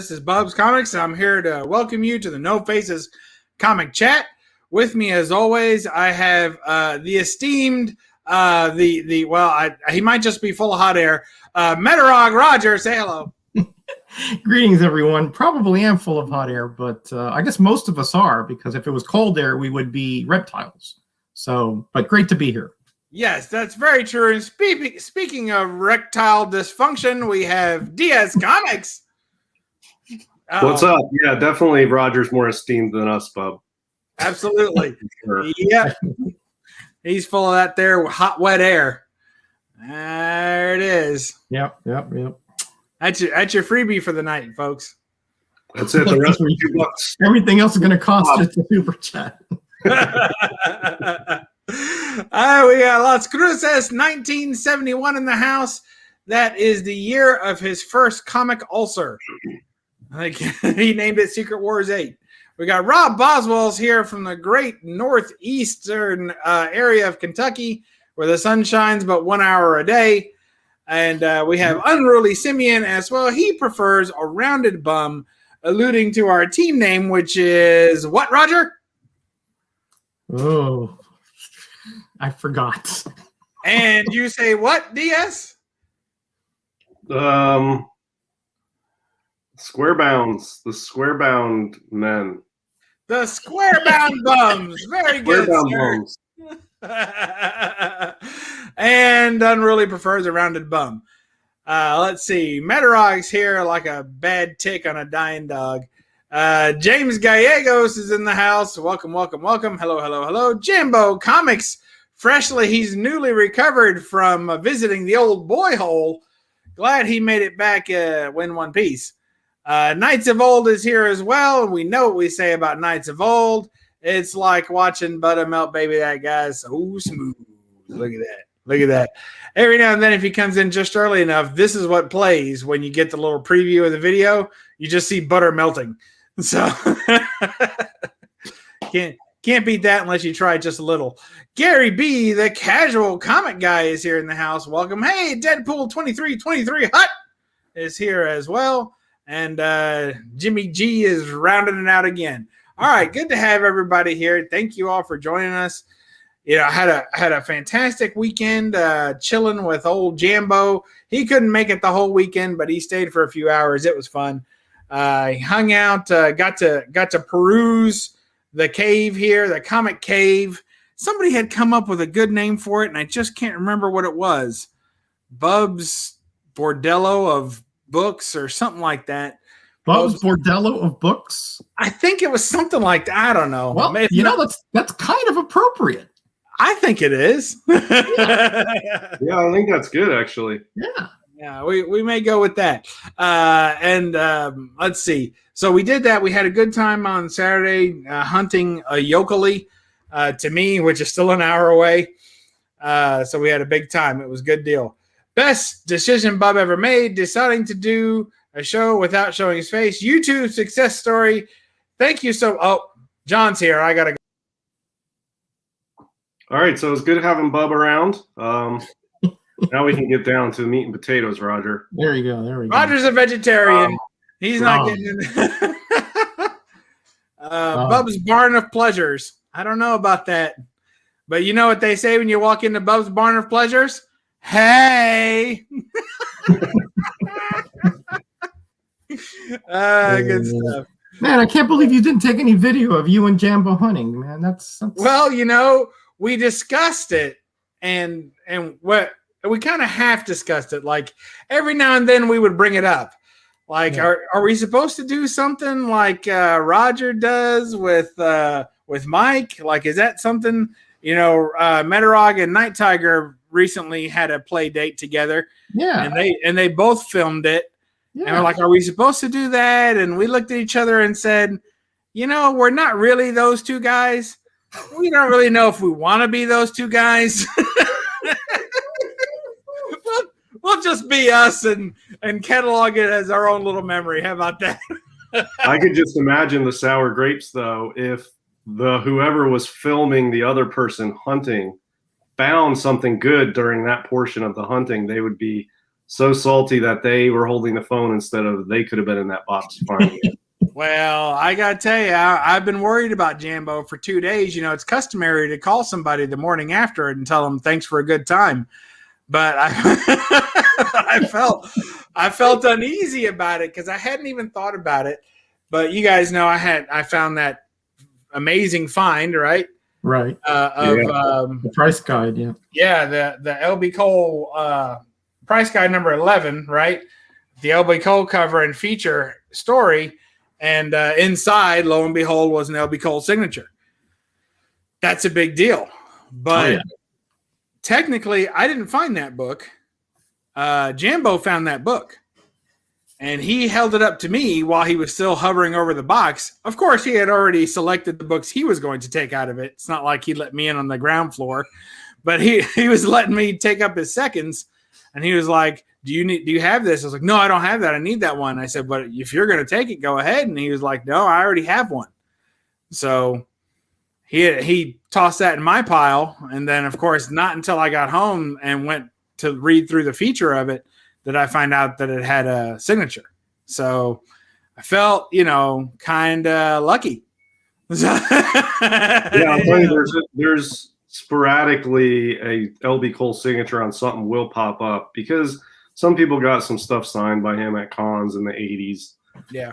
This is Bub's Comics. I'm here to welcome you to the No Faces Comic Chat. With me, as always, I have the esteemed, he might just be full of hot air. Metarog Roger, say hello. Greetings, everyone. Probably am full of hot air, but I guess most of us are, because if it was cold air, we would be reptiles. So, but great to be here. Yes, that's very true. And speaking of erectile dysfunction, we have DS Comics. What's up? Yeah, definitely Roger's more esteemed than us, Bub. Absolutely. Sure. Yep. He's full of that there hot, wet air. There it is. Yep. That's your freebie for the night, folks. That's it. The rest of $2. Everything else is going to cost us the super chat. We got Las Cruces 1971 in the house. That is the year of his first comic ulcer. Like he named it Secret Wars 8. We got Rob Boswell's here from the great northeastern area of Kentucky, where the sun shines but 1 hour a day. And we have Unruly Simeon as well. He prefers a rounded bum, alluding to our team name, which is what, Roger? Oh, I forgot. And you say what, DS? Square bounds. The square bound men. The square bound bums. Very good, sir. Bums. And Unruly prefers a rounded bum. Let's see. Metarog's here like a bad tick on a dying dog. James Gallegos is in the house. Welcome. Hello. Jambo Comics. He's newly recovered from visiting the old boy hole. Glad he made it back win One Piece. Knights of Old is here as well. And we know what we say about Knights of Old. It's like watching butter melt, baby. That guy's so smooth. Look at that. Every now and then, if he comes in just early enough, this is what plays when you get the little preview of the video. You just see butter melting. So can't beat that unless you try just a little. Gary B, the casual comic guy, is here in the house. Welcome. Hey, Deadpool 2323 Hut is here as well. And Jimmy G is rounding it out again. All right, good to have everybody here. Thank you all for joining us. You know, I had a fantastic weekend chilling with old Jambo. He couldn't make it the whole weekend, but he stayed for a few hours. It was fun. He hung out, got to peruse the cave here, the comic cave. Somebody had come up with a good name for it, and I just can't remember what it was. BUB'S Bordello of Books or something like that. BUB'S Bordello of Books? I think it was something like that. I don't know. Well, that's kind of appropriate. I think it is. Yeah, I think that's good, actually. Yeah, we may go with that. Let's see. So we did that. We had a good time on Saturday hunting a yokely to me, which is still an hour away. So we had a big time. It was a good deal. Best decision Bub ever made, deciding to do a show without showing his face. YouTube success story. Thank you John's here. I got to go. All right, so it's good having Bub around. Now we can get down to meat and potatoes, Roger. There you go. Roger's a vegetarian. He's not getting in. Bub's Barn of Pleasures. I don't know about that. But you know what they say when you walk into Bub's Barn of Pleasures? Hey! Good stuff. Man, I can't believe you didn't take any video of you and Jambo hunting, man. That's... Well, you know, we discussed it, and what we kind of half discussed it. Like every now and then we would bring it up. Like, yeah. Are we supposed to do something like Roger does with Mike? Like, is that something, you know, Metarog and Night Tiger recently had a play date together. Yeah. And they both filmed it. Yeah. And we're like, are we supposed to do that? And we looked at each other and said, you know, we're not really those two guys. We don't really know if we want to be those two guys. We'll just be us and catalog it as our own little memory. How about that? I could just imagine the sour grapes, though, if whoever was filming the other person hunting found something good during that portion of the hunting, they would be so salty that they were holding the phone instead of they could have been in that box finding it. Well, I got to tell you, I've been worried about Jambo for 2 days. You know, it's customary to call somebody the morning after and tell them thanks for a good time. But I felt uneasy about it because I hadn't even thought about it. But you guys know I found that amazing find, right? Right. The price guide, yeah. Yeah, the LB Cole price guide number 11, right? The LB Cole cover and feature story. And inside, lo and behold, was an LB Cole signature. That's a big deal. But technically, I didn't find that book. Jambo found that book. And he held it up to me while he was still hovering over the box. Of course, he had already selected the books he was going to take out of it. It's not like he let me in on the ground floor. But he was letting me take up his seconds. And he was like, do you have this? I was like, no, I don't have that. I need that one. I said, but if you're going to take it, go ahead. And he was like, no, I already have one. So he tossed that in my pile. And then, of course, not until I got home and went to read through the feature of it did I find out that it had a signature. So I felt, kind of lucky. Yeah, I'll tell you, there's sporadically a LB Cole signature on something will pop up because some people got some stuff signed by him at cons in the 80s. Yeah.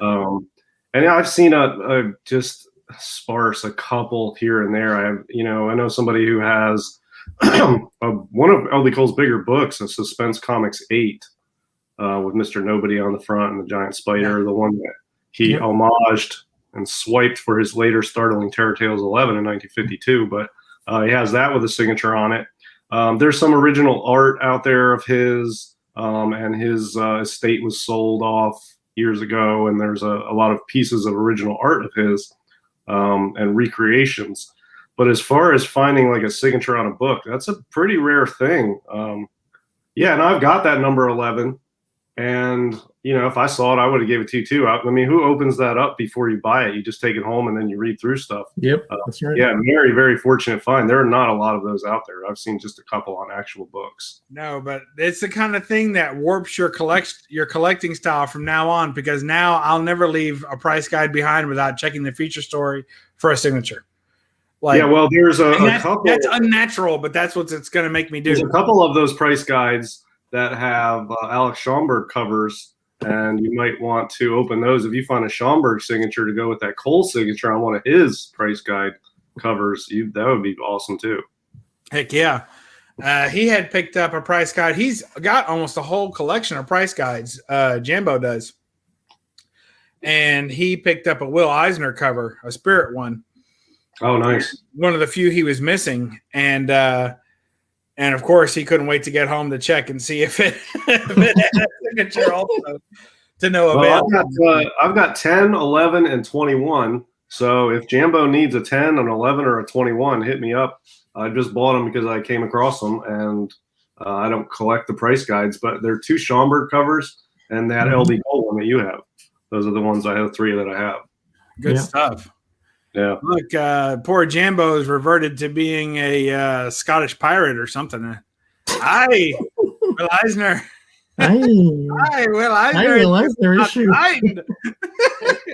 And I've seen a just sparse a couple here and there. I know somebody who has one of LB Cole's bigger books, a Suspense Comics 8, with Mr. Nobody on the front and the giant spider, the one that he homaged and swiped for his later startling Terror Tales 11 in 1952. But he has that with a signature on it. There's some original art out there of his. And his estate was sold off years ago, and there's a lot of pieces of original art of his and recreations. But as far as finding like a signature on a book, that's a pretty rare thing. And I've got that number 11, and if I saw it, I would have gave it to you too. I mean, who opens that up before you buy it? You just take it home and then you read through stuff. Yep, that's right. Yeah, very, very fortunate find. There are not a lot of those out there. I've seen just a couple on actual books. No, but it's the kind of thing that warps your collecting style from now on, because now I'll never leave a price guide behind without checking the feature story for a signature. Well, there's a couple. That's unnatural, but that's what it's going to make me do. There's a couple of those price guides that have Alex Schomburg covers, and you might want to open those. If you find a Schomburg signature to go with that Cole signature on one of his price guide covers, that would be awesome too. Heck yeah. He had picked up a price guide. He's got almost a whole collection of price guides. Jambo does. And he picked up a Will Eisner cover, a Spirit one. Oh, nice. One of the few he was missing. And of course, he couldn't wait to get home to check and see if it had a signature also to no avail. Well, I've got 10, 11, and 21. So if Jambo needs a 10, an 11, or a 21, hit me up. I just bought them because I came across them, and I don't collect the price guides, but they're 2 Schomburg covers and that LB Cole one that you have. Those are the ones I have, 3 that I have. Good stuff. Yeah. Look, poor Jambo has reverted to being a Scottish pirate or something. Hi, Will Eisner. Hi, Will Eisner. Hi, Will Eisner issue.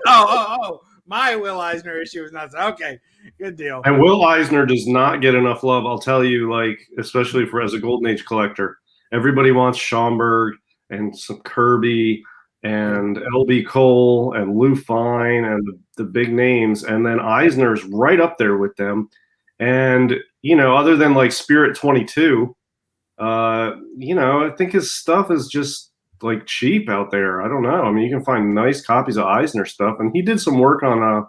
Oh. My Will Eisner issue is not okay. Good deal. And Will Eisner does not get enough love. I'll tell you, especially as a Golden Age collector, everybody wants Schomburg and some Kirby and LB Cole and Lou Fine and the big names, and then Eisner's right up there with them. And other than Spirit 22, I think his stuff is just cheap out there. I don't know. I mean, you can find nice copies of Eisner stuff, and he did some work on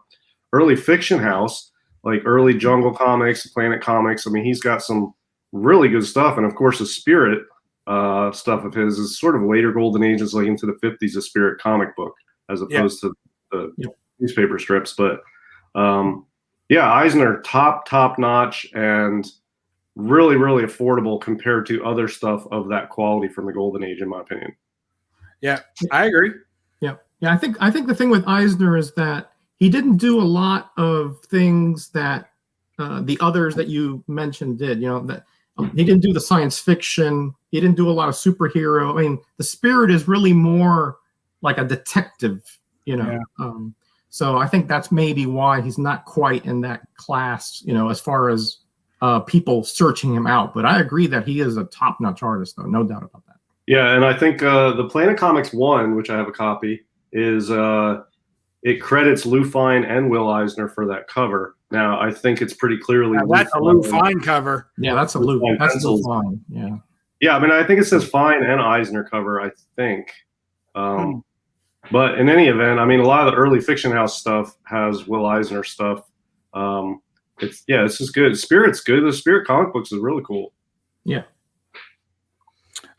early Fiction House, early Jungle Comics, Planet Comics. I mean, he's got some really good stuff, and of course, the Spirit stuff of his is sort of later Golden Ages, into the 50s, a Spirit comic book as opposed to the newspaper strips. But Eisner, top notch, and really, really affordable compared to other stuff of that quality from the Golden Age, in my opinion. Yeah, I agree. Yeah. I think the thing with Eisner is that he didn't do a lot of things that the others that you mentioned did. That He didn't do the science fiction. He didn't do a lot of superhero. I mean, the Spirit is really more like a detective, you know. Yeah. So I think that's maybe why he's not quite in that class, you know, as far as people searching him out. But I agree that he is a top-notch artist, though, no doubt about that. Yeah, and I think the Planet Comics 1, which I have a copy, is it credits Lou Fine and Will Eisner for that cover. Now, I think it's pretty clearly that's a Lou Fine cover. Yeah, that's a Lou. That's Lou Fine. Yeah. Yeah, I mean, I think it says Fine and Eisner cover, I think. But in any event, I mean, a lot of the early Fiction House stuff has Will Eisner stuff. It's just good. Spirit's good. The Spirit comic books is really cool. Yeah.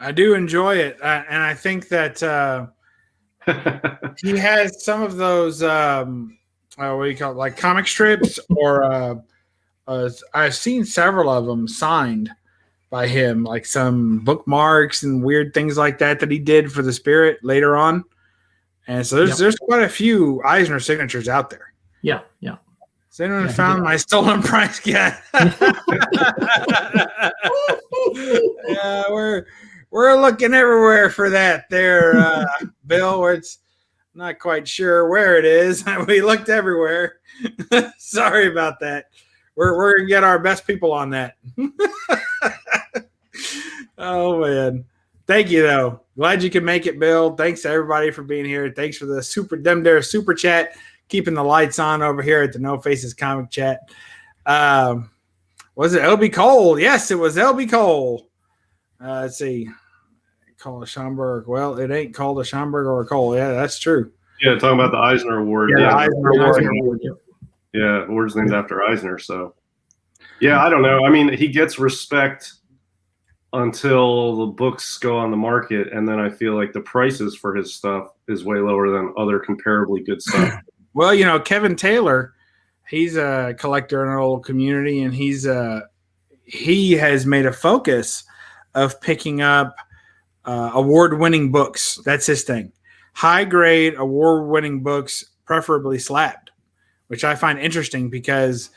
I do enjoy it. And I think that he has some of those, what do you call it, like comic strips, or I've seen several of them signed by him, like some bookmarks and weird things like that he did for the Spirit later on. And so there's quite a few Eisner signatures out there. Yeah, yeah. Has anyone found my stolen price yet? Yeah, we're looking everywhere for that there, Bill. Where it's not quite sure where it is. We looked everywhere. Sorry about that. We're gonna get our best people on that. Oh man. Thank you, though. Glad you could make it, Bill. Thanks to everybody for being here. Thanks for the super chat, keeping the lights on over here at the No Faces Comic Chat. Was it LB Cole? Yes, it was LB Cole. Let's see. Call a Schomburg. Well, it ain't called a Schomburg or a Cole. Yeah, that's true. Yeah, talking about the Eisner Award. Yeah, Eisner Award. Yeah, award's named after Eisner. So, yeah, I don't know. I mean, he gets respect until the books go on the market, and then I feel like the prices for his stuff is way lower than other comparably good stuff. Well, you know, Kevin Taylor, he's a collector in our little community, and he has made a focus of picking up award-winning books. That's his thing. High-grade, award-winning books, preferably slabbed, which I find interesting because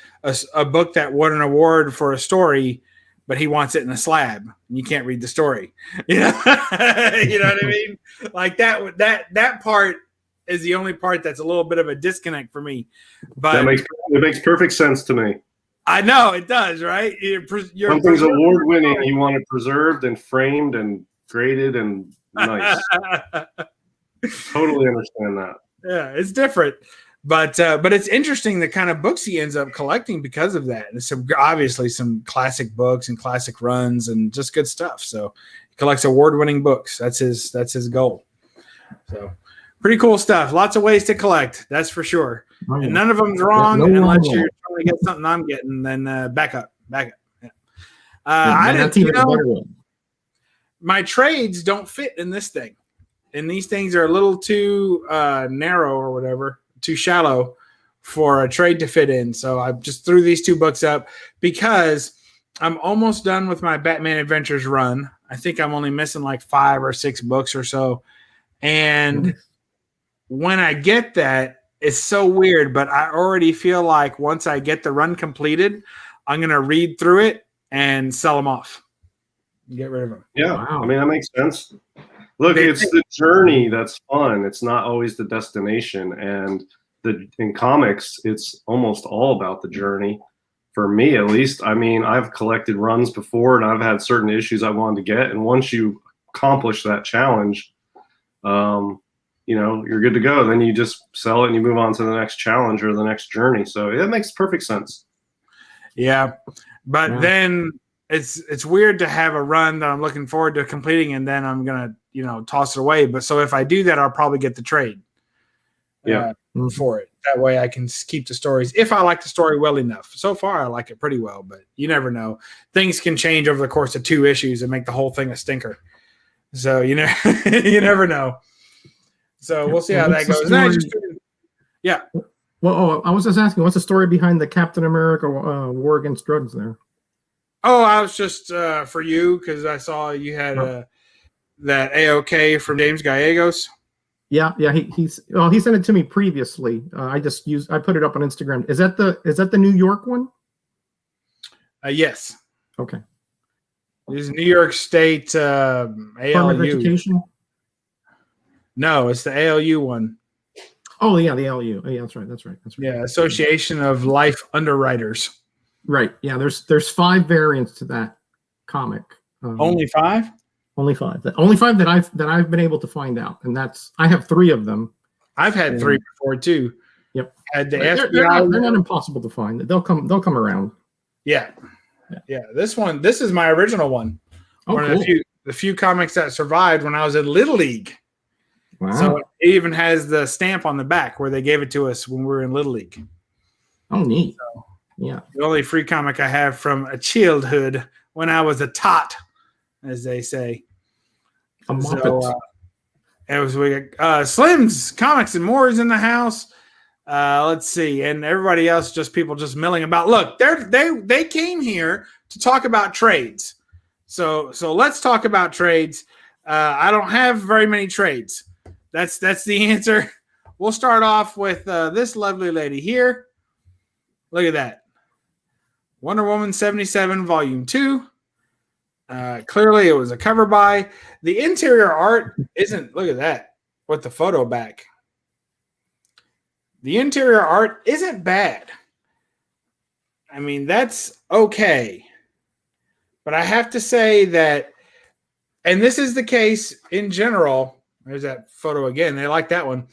a book that won an award for a story, but he wants it in a slab, and you can't read the story. You know, you know what I mean? Like that part is the only part that's a little bit of a disconnect for me. But it makes perfect sense to me. I know it does, right? Something's award-winning. You want it preserved and framed and graded and nice. Totally understand that. Yeah, it's different. But it's interesting the kind of books he ends up collecting because of that. And obviously some classic books and classic runs and just good stuff. So he collects award-winning books. That's his goal. So pretty cool stuff. Lots of ways to collect. That's for sure. Oh, yeah. And none of them's wrong unless you're trying to get something I'm getting. Then back up. Yeah. I didn't. You know, my trades don't fit in this thing, and these things are a little too narrow or whatever. Too shallow for a trade to fit in. So I just threw these two books up because I'm almost done with my Batman Adventures run. I think I'm only missing like 5 or 6 books or so. And when I get that, it's so weird, but I already feel like once I get the run completed, I'm going to read through it and sell them off. Get rid of them. Yeah. Wow. I mean, that makes sense. Look, it's the journey that's fun. It's not always the destination. And in comics, it's almost all about the journey. For me, at least. I mean, I've collected runs before, and I've had certain issues I wanted to get. And once you accomplish that challenge, you know, you're good to go. Then you just sell it and you move on to the next challenge or the next journey. So it makes perfect sense. Yeah, but then it's weird to have a run that I'm looking forward to completing, and then I'm gonna toss it away. But so if I do that, I'll probably get the trade. For it. That way I can keep the stories if I like the story well enough. So far, I like it pretty well, but you never know. Things can change over the course of 2 issues and make the whole thing a stinker. So you never know. So we'll see how that goes. Well, I was just asking, what's the story behind the Captain America War Against Drugs there? Oh, I was just for you because I saw you had that AOK from James Gallegos. Yeah, he sent it to me previously. I put it up on Instagram. Is that the New York one? Yes. Okay. This is New York State Department of ALU. Education. No, it's the ALU one. Oh yeah, the ALU. Oh, yeah, that's right. Yeah, Association of Life Underwriters. Right. Yeah, there's 5 variants to that comic. Only 5? Only 5. Only 5 that I've been able to find out, and I have 3 of them. I've had 3 before too. Yep. Had the They're FBI. not impossible to find. They'll come around. Yeah. This is my original one. Oh, One cool. of the few comics that survived when I was in Little League. Wow. So it even has the stamp on the back where they gave it to us when we were in Little League. Oh, neat. So, yeah. The only free comic I have from a childhood when I was a tot, as they say. A Muppet. So, it was Slim's Comics and More is in the house. Let's see, and everybody else, just people just milling about. Look, they came here to talk about trades. So let's talk about trades. I don't have very many trades. That's the answer. We'll start off with this lovely lady here. Look at that. Wonder Woman 77 Volume 2. Clearly it was a cover by. The interior art isn't, look at that, with the photo back. The interior art isn't bad. I mean, that's okay. But I have to say that, and this is the case in general. There's that photo again. They like that one.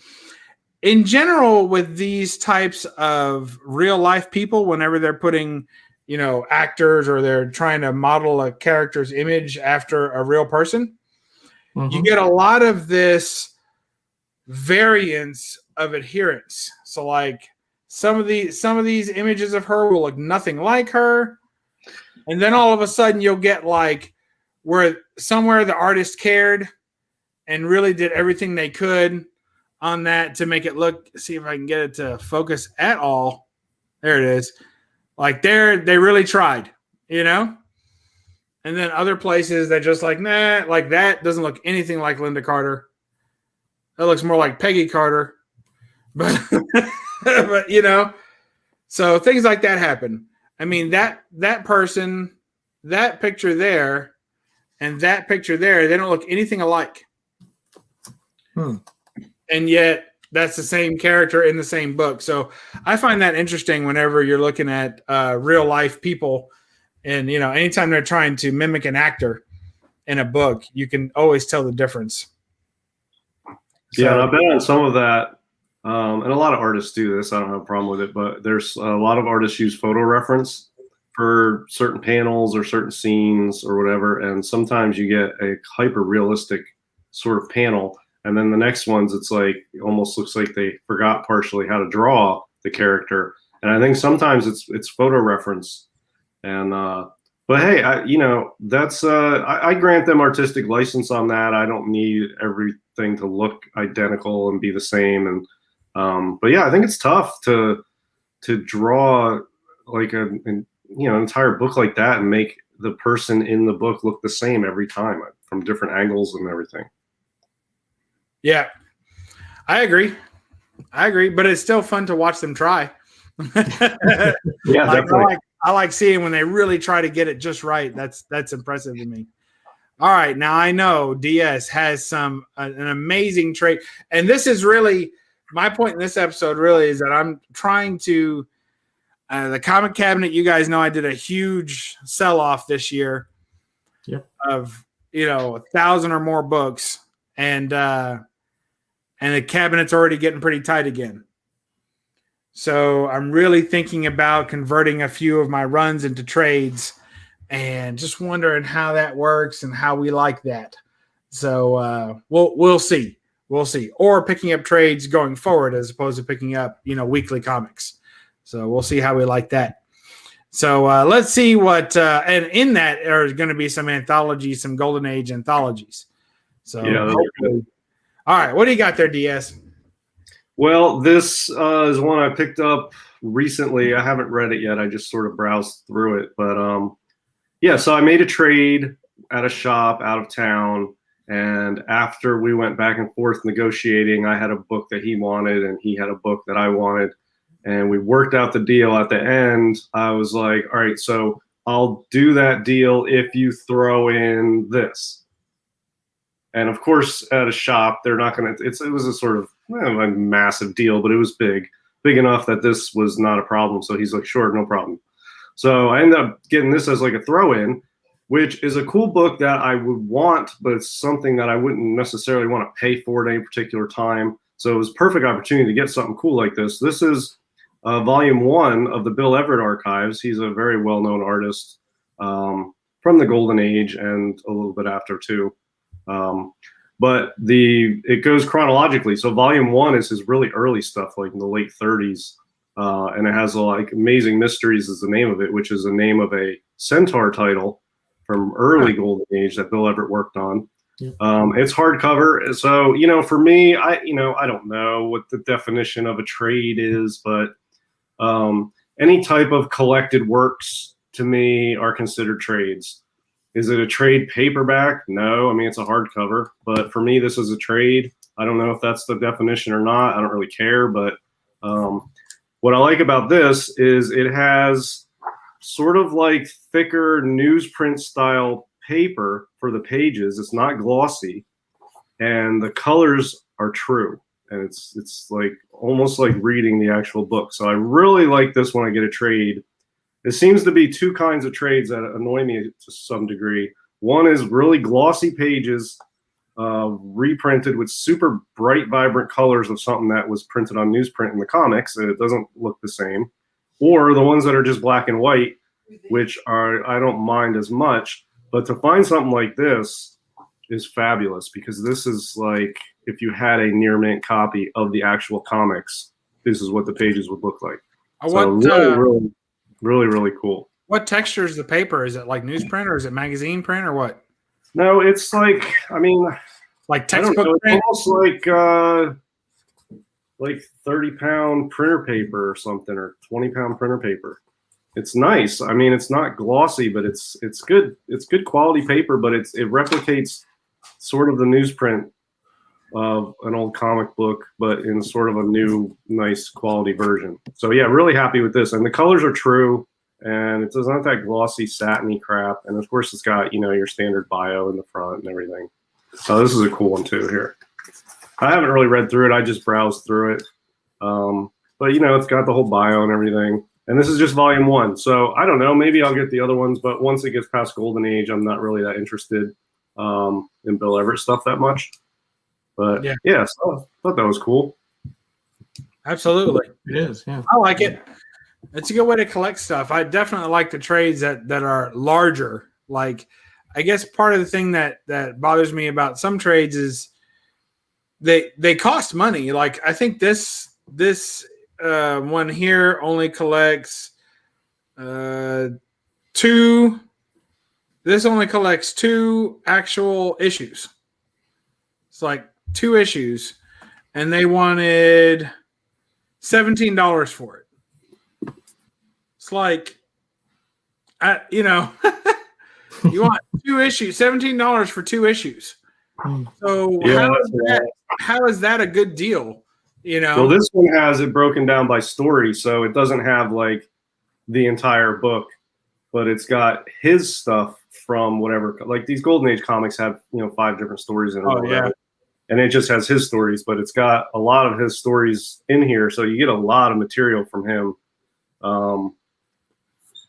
In general, with these types of real life people, whenever they're putting, actors or they're trying to model a character's image after a real person, you get a lot of this variance of adherence. So like some of these images of her will look nothing like her. And then all of a sudden you'll get like where somewhere the artist cared and really did everything they could on that to make it look, see if I can get it to focus at all. There it is. Like they really tried, And then other places that just like, nah, like that doesn't look anything like Linda Carter. That looks more like Peggy Carter. But, so things like that happen. I mean, that person, that picture there, and that picture there, they don't look anything alike. And yet that's the same character in the same book. So I find that interesting whenever you're looking at real life people and, anytime they're trying to mimic an actor in a book, you can always tell the difference. So, yeah, and I bet on some of that, and a lot of artists do this. I don't have a problem with it, but there's a lot of artists use photo reference for certain panels or certain scenes or whatever. And sometimes you get a hyper realistic sort of panel. And then the next ones, it's like, it almost looks like they forgot partially how to draw the character. And I think sometimes it's photo reference. And, but hey, that's, I grant them artistic license on that. I don't need everything to look identical and be the same. And, but yeah, I think it's tough to draw like an entire book like that and make the person in the book look the same every time from different angles and everything. Yeah, I agree, but it's still fun to watch them try. Yeah, definitely. I like seeing when they really try to get it just right. That's impressive to me. All right, now I know DS has an amazing trait, and this is really my point in this episode. Really, is that I'm trying to the comic cabinet. You guys know I did a huge sell off this year. Yep. Of 1,000 or more books, and the cabinet's already getting pretty tight again. So I'm really thinking about converting a few of my runs into trades and just wondering how that works and how we like that. So we'll see. We'll see. Or picking up trades going forward as opposed to picking up, weekly comics. So we'll see how we like that. So let's see what and in that are going to be some anthologies, some Golden Age anthologies. So yeah, hopefully. All right, what do you got there, DS? Well, this is one I picked up recently. I haven't read it yet. I just sort of browsed through it. But yeah, so I made a trade at a shop out of town. And after we went back and forth negotiating, I had a book that he wanted and he had a book that I wanted. And we worked out the deal at the end. I was like, all right, so I'll do that deal if you throw in this. And of course, at a shop, they're not going to, it was a sort of a massive deal, but it was big enough that this was not a problem. So he's like, sure, no problem. So I ended up getting this as like a throw-in, which is a cool book that I would want, but it's something that I wouldn't necessarily want to pay for at any particular time. So it was a perfect opportunity to get something cool like this. This is volume 1 of the Bill Everett archives. He's a very well-known artist from the Golden Age and a little bit after too. But it goes chronologically. So volume 1 is his really early stuff, like in the late 30s. And it has like Amazing Mysteries is the name of it, which is the name of a Centaur title from early Golden Age that Bill Everett worked on. Yeah. It's hardcover. So, for me, I don't know what the definition of a trade is, but any type of collected works to me are considered trades. Is it a trade paperback? No, I mean, it's a hardcover, but for me, this is a trade. I don't know if that's the definition or not. I don't really care, but what I like about this is it has sort of like thicker newsprint style paper for the pages. It's not glossy, and the colors are true. And it's like almost like reading the actual book. So I really like this when I get a trade. There seems to be two kinds of trades that annoy me to some degree. One is really glossy pages, reprinted with super bright, vibrant colors of something that was printed on newsprint in the comics, and it doesn't look the same. Or the ones that are just black and white, which I don't mind as much. But to find something like this is fabulous, because this is like if you had a near mint copy of the actual comics, this is what the pages would look like. So really cool. What texture is the paper? Is it like newsprint, or is it magazine print, or what? No, it's like, I mean, like textbook print? It's almost like 30-pound printer paper or something, or 20-pound printer paper. It's nice. I mean, it's not glossy, but it's good. It's good quality paper, but it replicates sort of the newsprint of an old comic book, but in sort of a new, nice quality version. So yeah, really happy with this. And the colors are true, and it doesn't have that glossy, satiny crap. And of course, it's got, your standard bio in the front and everything. So this is a cool one too here. I haven't really read through it. I just browsed through it. But it's got the whole bio and everything. And this is just volume 1. So I don't know, maybe I'll get the other ones, but once it gets past Golden Age, I'm not really that interested in Bill Everett stuff that much. But yeah, so I thought that was cool. Absolutely. It is, yeah. I like it. It's a good way to collect stuff. I definitely like the trades that are larger. Like, I guess part of the thing that bothers me about some trades is they cost money. Like, I think this one here only collects 2. This only collects 2 actual issues. It's like 2 issues, and they wanted $17 for it. It's like, you want 2 issues, $17 for 2 issues. So yeah, how is that a good deal? Well, this one has it broken down by story, so it doesn't have like the entire book, but it's got his stuff from whatever. Like these Golden Age comics have 5 different stories in it. Oh yeah. And it just has his stories, but it's got a lot of his stories in here, so you get a lot of material from him.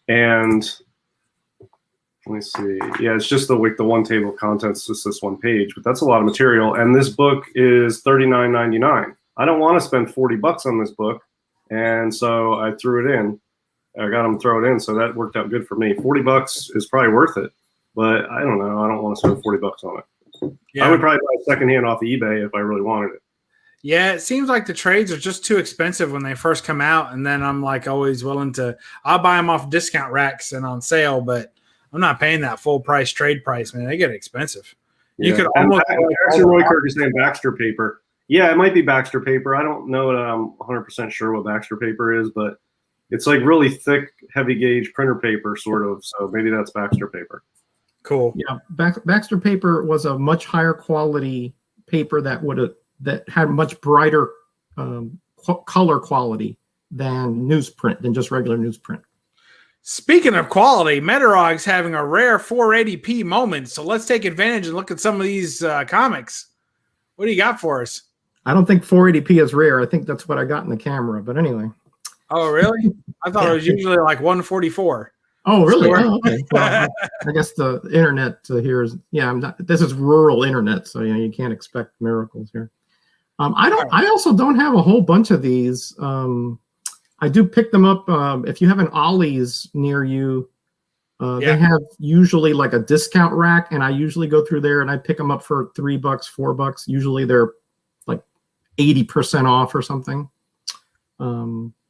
And let me see. Yeah, it's just the one table of contents, just this one page, but that's a lot of material. And this book is $39.99. I don't want to spend $40 on this book, and so I threw it in. I got him to throw it in, so that worked out good for me. $40 is probably worth it, but I don't know. I don't want to spend $40 on it. Yeah. I would probably buy secondhand off eBay if I really wanted it. Yeah, it seems like the trades are just too expensive when they first come out, and then I'm like always willing to. I'll buy them off discount racks and on sale, but I'm not paying that full price trade price, man. They get expensive. Yeah. You could almost. Roy Kirk is saying Baxter paper. Yeah, it might be Baxter paper. I don't know that I'm 100% sure what Baxter paper is, but it's like really thick, heavy gauge printer paper, sort of. So maybe that's Baxter paper. Cool. Yeah, Baxter paper was a much higher quality paper that had much brighter color quality than just regular newsprint. Speaking of quality, Metarog's having a rare 480p moment, so let's take advantage and look at some of these comics. What do you got for us? I don't think 480p is rare. I think that's what I got in the camera. But anyway. Oh, really? I thought it was usually like 144. Oh, really? Oh, okay. Well, I guess the internet here is, this is rural internet, so you can't expect miracles here. I also don't have a whole bunch of these. I do pick them up if you have an Ollie's near you. They have usually like a discount rack, and I usually go through there and I pick them up for $3, $4. Usually they're like 80% off or something.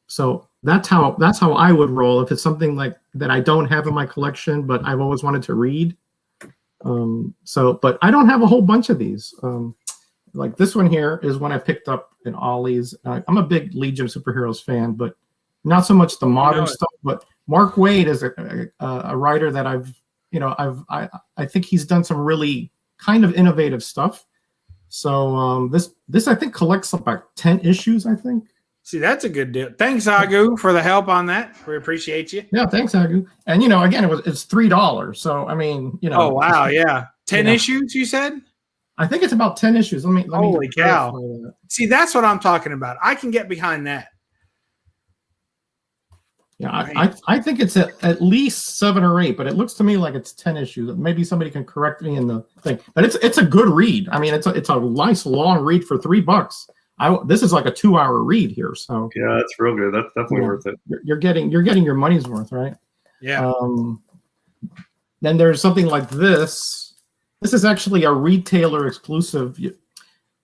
So that's how I would roll if it's something like that I don't have in my collection, but I've always wanted to read. But I don't have a whole bunch of these. Like this one here is one I picked up in Ollie's. I'm a big Legion of Superheroes fan, but not so much the modern stuff. But Mark Waid is a writer that I think he's done some really kind of innovative stuff. So this I think collects about 10 issues, I think. See, that's a good deal. Thanks, Agu, for the help on that. We appreciate you. Yeah, thanks, Agu. And again, it's $3. So I mean, Oh wow, yeah. 10 issues, you said? I think it's about 10 issues. Let me Holy cow. See, that's what I'm talking about. I can get behind that. Yeah, I think it's at least 7 or 8, but it looks to me like it's 10 issues. Maybe somebody can correct me in the thing. But it's a good read. I mean, it's a nice long read for $3. This is like a 2-hour read here. So yeah, that's real good. That's definitely worth it. You're getting your money's worth, right? Yeah. Then there's something like this. This is actually a retailer exclusive.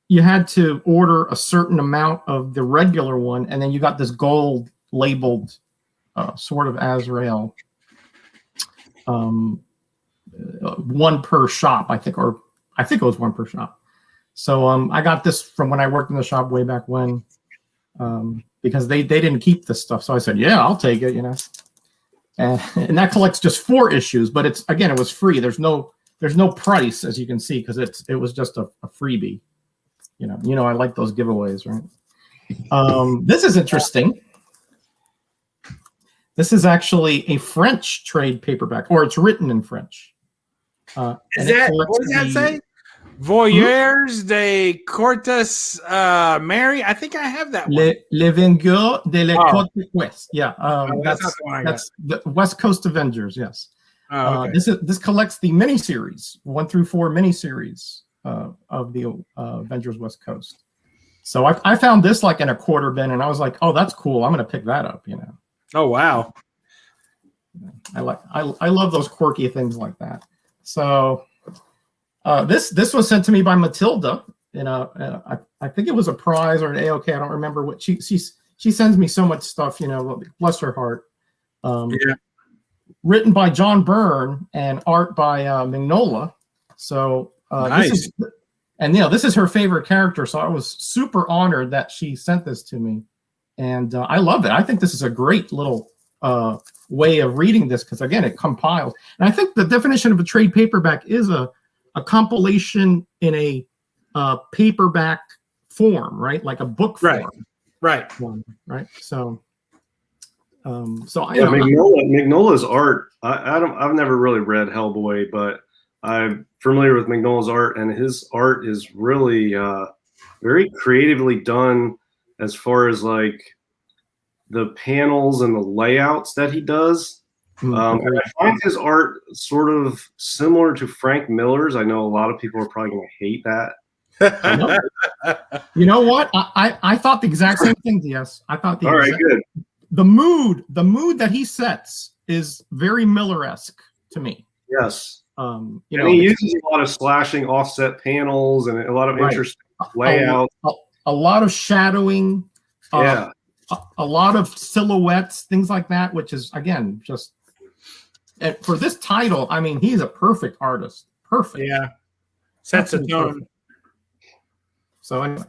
You had to order a certain amount of the regular one, and then you got this gold labeled Sword of Azrael. One per shop, I think it was one per shop. So I got this from when I worked in the shop way back when, because they didn't keep this stuff. So I said, yeah, I'll take it, And that collects just 4 issues, but it was free. There's no price, as you can see, because it was just a freebie. I like those giveaways, right? This is interesting. This is actually a French trade paperback, or it's written in French. What does that say? Voyeurs de Cortes Mary. I think I have that one. Les Vengeurs de la Côte Ouest. Yeah, that's the West Coast Avengers. Yes. Oh, okay. This collects the miniseries 1 through 4 miniseries of the Avengers West Coast. So I found this like in a quarter bin, and I was like, oh, that's cool. I'm going to pick that up. Oh wow. I love those quirky things like that. So. This was sent to me by Matilda. I think it was a prize or an AOK. I don't remember what she sends me so much stuff. Bless her heart. Written by John Byrne and art by Mignola. So nice. This is her favorite character. So I was super honored that she sent this to me, and I love it. I think this is a great little way of reading this because again, it compiles. And I think the definition of a trade paperback is a compilation in a paperback form, right? Like a book form. Right. Right. So Mignola's art. I've never really read Hellboy, but I'm familiar with Mignola's art, and his art is really very creatively done as far as like the panels and the layouts that he does. And I find his art sort of similar to Frank Miller's. I know a lot of people are probably going to hate that. You know what? I thought the exact same thing, DS. I thought good. The mood that he sets is very Miller-esque to me. Yes. He uses a lot of slashing offset panels and a lot of interesting layouts. A lot of shadowing. A lot of silhouettes, things like that, which is, again, just... And for this title, I mean, he's a perfect artist. Perfect. Yeah. Sets a tone. Perfect. So anyway,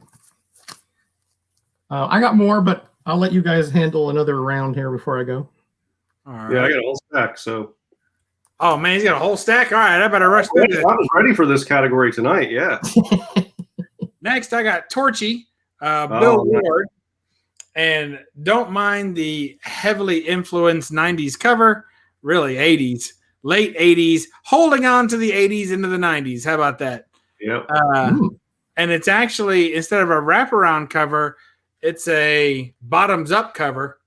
I got more, but I'll let you guys handle another round here before I go. All right. Yeah, I got a whole stack. So. Oh man, he's got a whole stack. All right, I better rush through this. I was ready for this category tonight. Yeah. Next, I got Torchy, Bill Ward, and don't mind the heavily influenced '90s cover. really 80s, late 80s, holding on to the 80s into the 90s. How about that? Yep. And it's actually, instead of a wraparound cover, it's a bottoms up cover.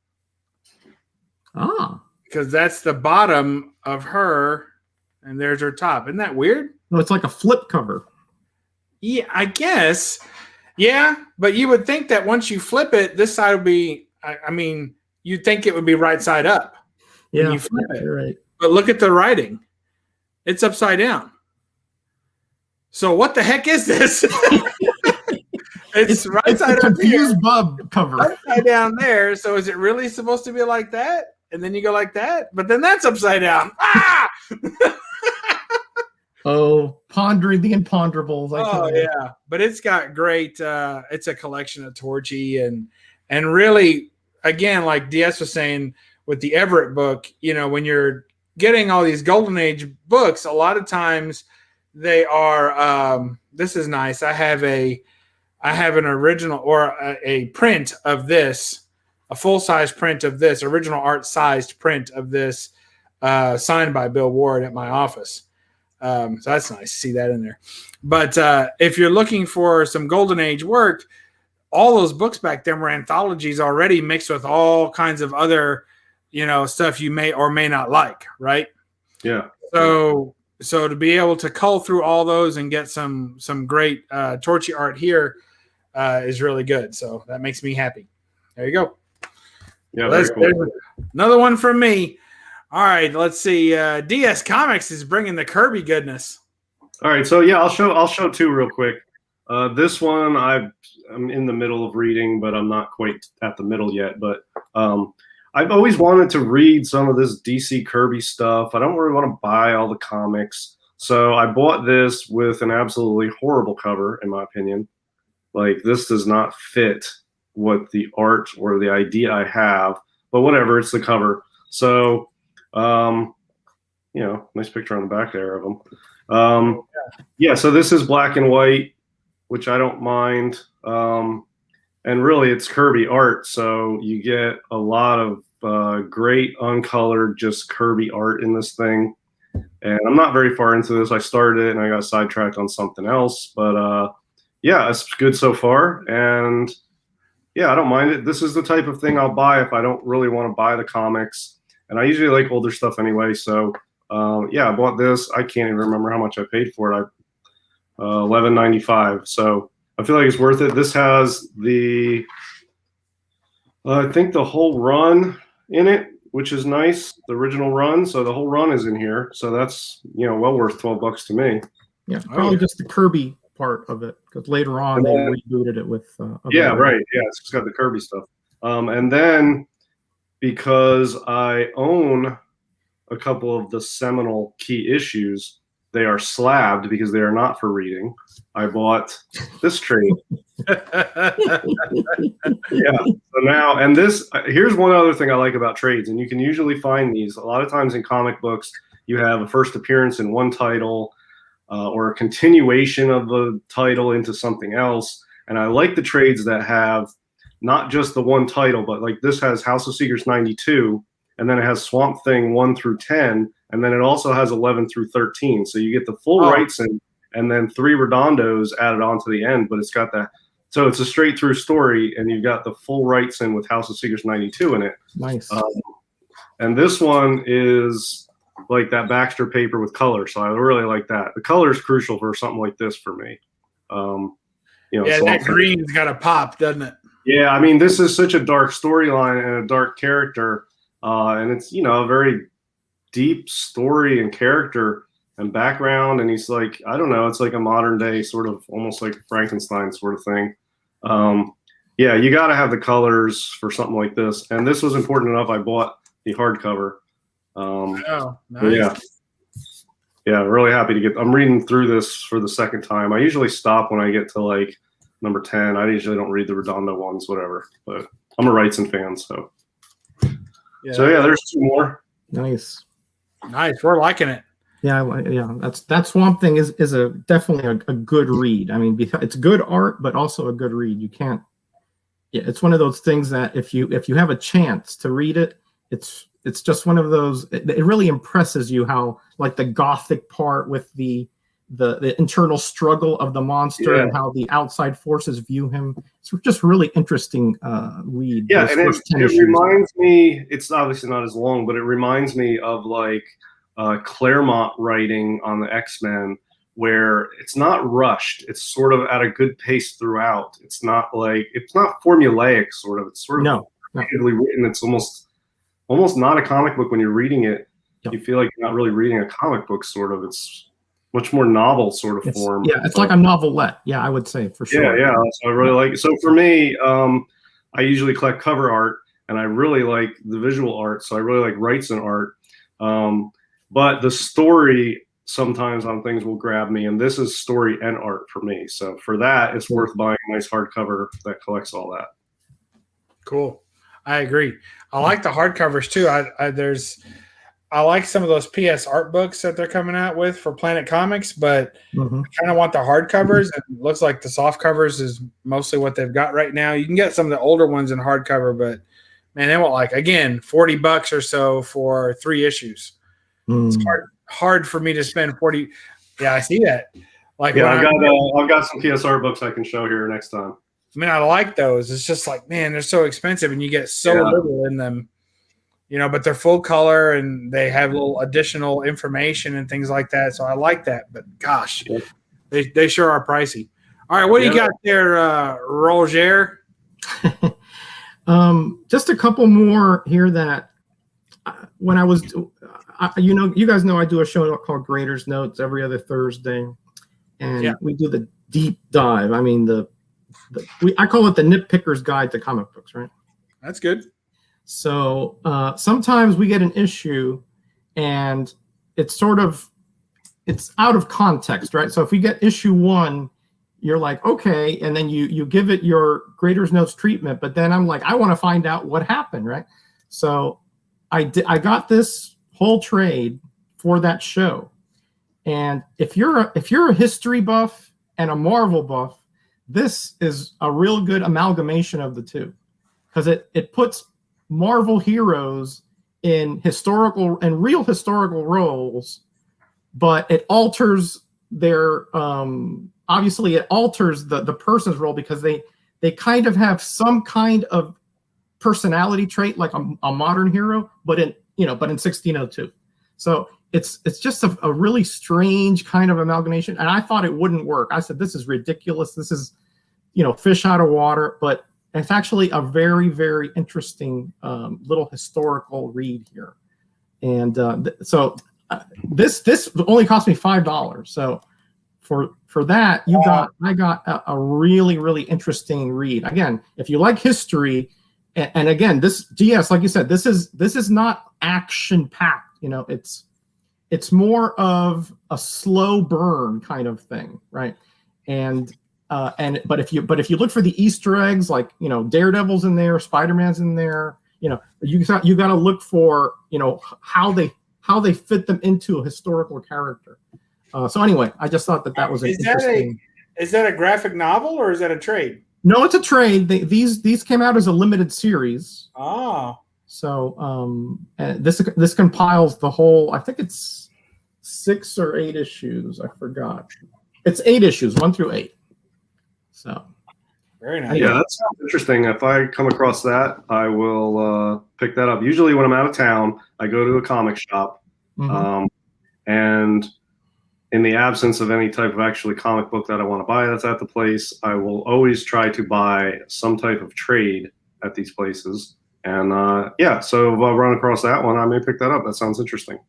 Ah. Because that's the bottom of her, and there's her top. Isn't that weird? No, it's like a flip cover. Yeah, I guess. Yeah, but you would think that once you flip it, this side would be, I mean, you'd think it would be right side up when you flip it. You're right. But look at the writing. It's upside down. So what the heck is this? It's right side up here. Bub cover. Upside down there. So is it really supposed to be like that? And then you go like that, but then that's upside down. Ah! Oh, pondering the imponderables. Yeah, but it's got great. It's a collection of Torchy and really, again, like DS was saying with the Everett book, you know, when you're getting all these Golden Age books, a lot of times they are. This is nice. I have an original or a print of this. A full-size print of this, original art-sized print of this, signed by Bill Ward at my office. So that's nice to see that in there. But if you're looking for some Golden Age work, all those books back then were anthologies already mixed with all kinds of other, you know, stuff you may or may not like, right? Yeah. So to be able to cull through all those and get some great Torchy art here is really good. So that makes me happy. There you go. Yeah, very cool. Another one from me. All right, let's see. DS Comics is bringing the Kirby goodness. All right, so yeah, I'll show two real quick. This one I'm in the middle of reading, but I'm not quite at the middle yet. But I've always wanted to read some of this DC Kirby stuff. I don't really want to buy all the comics, so I bought this with an absolutely horrible cover, in my opinion. Like, this does not fit what the art or the idea I have, but whatever, it's the cover. So, you know, nice picture on the back there of them. Yeah, so this is black and white, which I don't mind. And really, it's Kirby art, so you get a lot of great uncolored, just Kirby art in this thing. And I'm not very far into this. I started it and I got sidetracked on something else, but yeah, it's good so far. And yeah, I don't mind it. This is the type of thing I'll buy if I don't really want to buy the comics. And I usually like older stuff anyway. So yeah, I bought this. I can't even remember how much I paid for it. $11.95. So I feel like it's worth it. This has the, I think the whole run in it, which is nice. The original run. So the whole run is in here. So that's, you know, well worth $12 to me. Yeah, probably just the Kirby part of it, because later on they rebooted it with yeah, right. Yeah, it's got the Kirby stuff. And then because I own a couple of the seminal key issues, they are slabbed because they are not for reading. I bought this trade. Yeah. So now, and this, here's one other thing I like about trades, and you can usually find these. A lot of times in comic books, you have a first appearance in one title, or a continuation of the title into something else. And I like the trades that have not just the one title, but like this has House of Secrets 92, and then it has Swamp Thing 1 through 10, and then it also has 11 through 13. So you get the full rights and then 3 Redondos added on to the end, but it's got that. So it's a straight through story, and you've got the full rights in with House of Secrets 92 in it. Nice. And this one is like that Baxter paper with color, so I really like that. The color is crucial for something like this for me. You know, yeah, that green's got a pop, doesn't it? Yeah, I mean, this is such a dark storyline and a dark character, and it's, you know, a very deep story and character and background. And he's like, I don't know, it's like a modern day sort of almost like Frankenstein sort of thing. Yeah, you got to have the colors for something like this, and this was important enough. I bought the hardcover. Oh, nice. Yeah, really happy to get. I'm reading through this for the second time. I usually stop when I get to like number 10. I usually don't read the Redondo ones, whatever. But I'm a Wrightson fan, so. So yeah, there's 2 more. Nice. We're liking it. Yeah, that Swamp Thing is definitely a good read. I mean, it's good art, but also a good read. You can't. Yeah, it's one of those things that if you have a chance to read it, it's it's just one of those. It really impresses you how like the gothic part with the internal struggle of the monster and how the outside forces view him. It's just really interesting read. Yeah, and it reminds me. It's obviously not as long, but it reminds me of like Claremont writing on the X-Men, where it's not rushed. It's sort of at a good pace throughout. It's not formulaic sort of. It's sort of creatively written. It's almost not a comic book when you're reading it. You feel like you're not really reading a comic book sort of. It's much more novel sort of form. Yeah, it's like a novelette. Yeah, I would say for sure. Yeah. So I really like it. So for me, I usually collect cover art, and I really like the visual art. So I really like Wrightson art. But the story sometimes on things will grab me, and this is story and art for me. So for that, it's worth buying a nice hardcover that collects all that. Cool. I agree. I like the hardcovers too. I like some of those PS art books that they're coming out with for Planet Comics, but I kind of want the hardcovers. It looks like the soft covers is mostly what they've got right now. You can get some of the older ones in hardcover, but man, they want again, $40 or so for 3 issues. It's hard for me to spend 40. Yeah, I see that. I've got some PS art books I can show here next time. I mean, I like those. It's just like, man, they're so expensive and you get so little in them. But they're full color and they have little additional information and things like that. So I like that. But gosh, they sure are pricey. All right, what do you got there, Roger? Just a couple more here that when I was, you guys know I do a show called Graders Notes every other Thursday, and we do the deep dive. I mean, I call it the nitpicker's guide to comic books, right? That's good. So sometimes we get an issue and it's out of context, right? So if we get issue 1, you're like, okay, and then you give it your Grader's Notes treatment, but then I'm like, I want to find out what happened, right? So I got this whole trade for that show. And if you're a history buff and a Marvel buff, this is a real good amalgamation of the two, because it puts Marvel heroes in historical and real historical roles, but it alters their obviously it alters the person's role, because they kind of have some kind of personality trait like a modern hero, but in 1602. So it's just a really strange kind of amalgamation, and I thought it wouldn't work. I said, this is ridiculous. This is fish out of water, but it's actually a very, very interesting little historical read here. And so this only cost me $5. So for that, I got a really, really interesting read. Again, if you like history, and again, this GS, like you said, this is not action packed. It's more of a slow burn kind of thing, right? But if you look for the Easter eggs, like Daredevil's in there, Spider-Man's in there, you got to look for how they fit them into a historical character. So anyway, I just thought that was interesting. Is that a graphic novel or is that a trade? No, it's a trade. These came out as a limited series. Oh. So this compiles the whole. I think it's 6 or 8 issues. I forgot. It's 8 issues, 1 through 8. So very nice. Yeah, that sounds interesting. If I come across that, I will pick that up. Usually when I'm out of town, I go to a comic shop. And in the absence of any type of actually comic book that I want to buy that's at the place, I will always try to buy some type of trade at these places. And so if I run across that one, I may pick that up. That sounds interesting.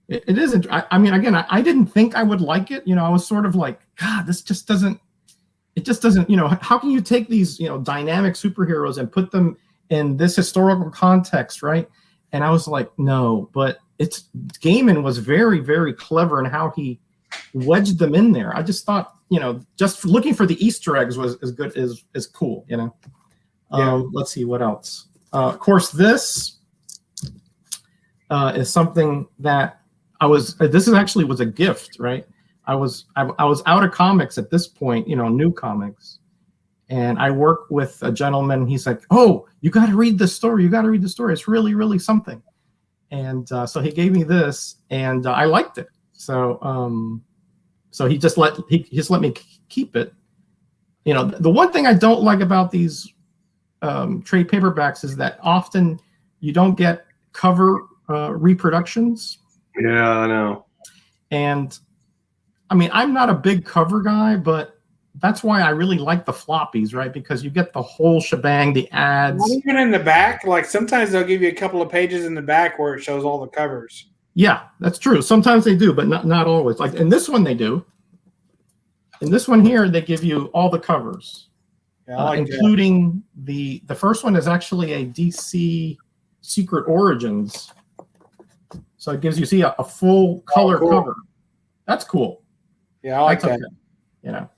It isn't. I mean, again, I didn't think I would like it. I was sort of like, God, this just doesn't. It just doesn't. How can you take these dynamic superheroes and put them in this historical context, right? And I was like, no. But Gaiman was very, very clever in how he wedged them in there. I just thought, just looking for the Easter eggs was as good as cool. Let's see what else. Of course, this is something that this actually was a gift, right? I was out of comics at this point, new comics, and I work with a gentleman. He's like, "Oh, you got to read this story. You got to read the story. It's really, really something." And so he gave me this, and I liked it. So so he just let me keep it. You know, the one thing I don't like about these trade paperbacks is that often you don't get cover reproductions. Yeah, I know. And I mean, I'm not a big cover guy, but that's why I really like the floppies, right? Because you get the whole shebang, the ads. Not even in the back. Like sometimes they'll give you a couple of pages in the back where it shows all the covers. Yeah, that's true. Sometimes they do, but not always. Like in this one, they do. In this one here, they give you all the covers, Yeah, I like including the first one is actually a DC Secret Origins. So it gives you a full color cover. That's cool. Yeah, I like that. Okay. You know.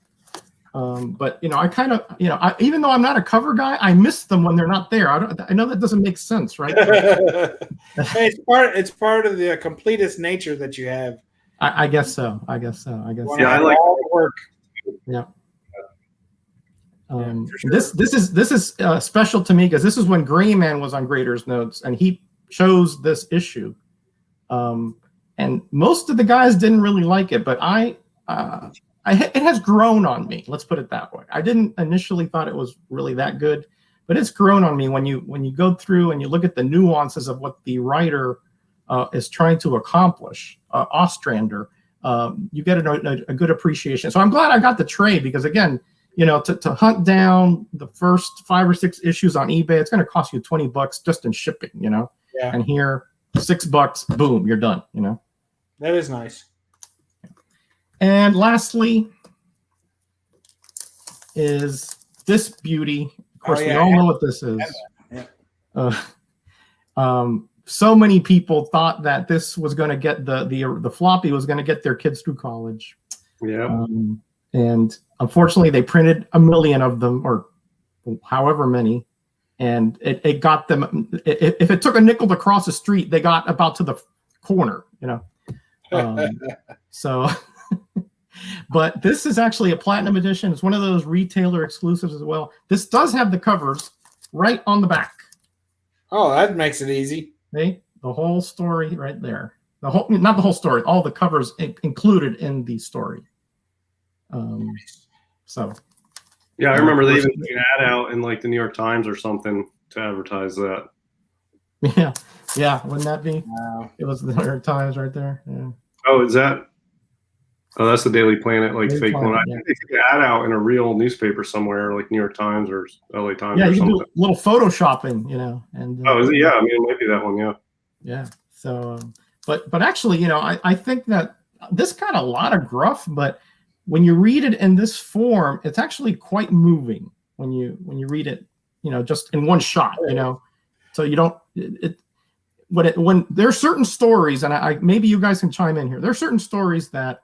But you know, I kind of, you know, even though I'm not a cover guy, I miss them when they're not there. I know that doesn't make sense, right? Hey, it's part of the completest nature that you have. I guess so. I guess. Yeah, I like all the work. Yeah. Sure. This is special to me because this is when Gray Man was on Grader's Notes, and he chose this issue. And most of the guys didn't really like it, but it has grown on me. Let's put it that way. I didn't initially thought it was really that good, but it's grown on me when you go through and you look at the nuances of what the writer is trying to accomplish. Ostrander, you get a good appreciation. So I'm glad I got the trade because again, you know, to hunt down the first 5 or 6 issues on eBay, it's going to cost you $20 just in shipping. You know, yeah. And here, $6, boom, you're done. You know, that is nice. And lastly is this beauty. Of course, we all know what this is. Yeah. So many people thought that this was going to get the floppy was going to get their kids through college. Yeah. And unfortunately, they printed 1 million of them, or however many, and it got them. If it took a nickel to cross the street, they got about to the corner. You know, so. But this is actually a platinum edition. It's one of those retailer exclusives as well. This does have the covers right on the back. Oh, that makes it easy. Okay, the whole story right there. Not the whole story. All the covers included in the story. So. Yeah, I remember they even put an ad out in like the New York Times or something to advertise that. Yeah. Wouldn't that be? Wow. It was the New York Times right there. Yeah. Oh, is that? Oh, that's the Daily Planet, like Daily fake Planet, one. I yeah. think they took an ad out in a real newspaper somewhere, like New York Times or LA Times. Yeah, or you something. can do a little photoshopping, you know. And oh, is it? Yeah, I mean, it might be that one. Yeah. Yeah. So, but actually, you know, I think that this got a lot of gruff, but when you read it in this form, it's actually quite moving when you read it, you know, just in one shot, you know. So you don't when there are certain stories, and I maybe you guys can chime in here. There are certain stories that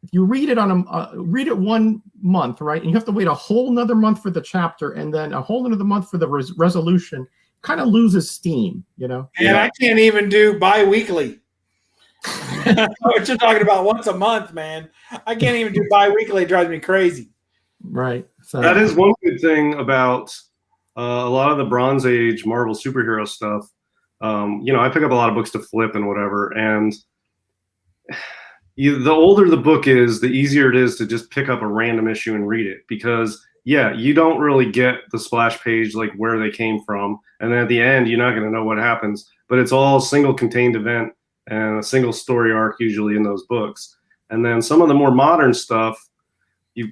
if you read it read it 1 month, right, and you have to wait a whole another month for the chapter, and then a whole another month for the resolution, kind of loses steam, you know. And I can't even do bi-weekly. What you're talking about once a month, man. I can't even do bi-weekly. It drives me crazy. Right. So that is one good thing about a lot of the Bronze Age Marvel superhero stuff. You know, I pick up a lot of books to flip and whatever, and the older the book is, the easier it is to just pick up a random issue and read it, because yeah, you don't really get the splash page, like where they came from, and then at the end you're not going to know what happens, but it's all a single contained event and a single story arc usually in those books. And then some of the more modern stuff, you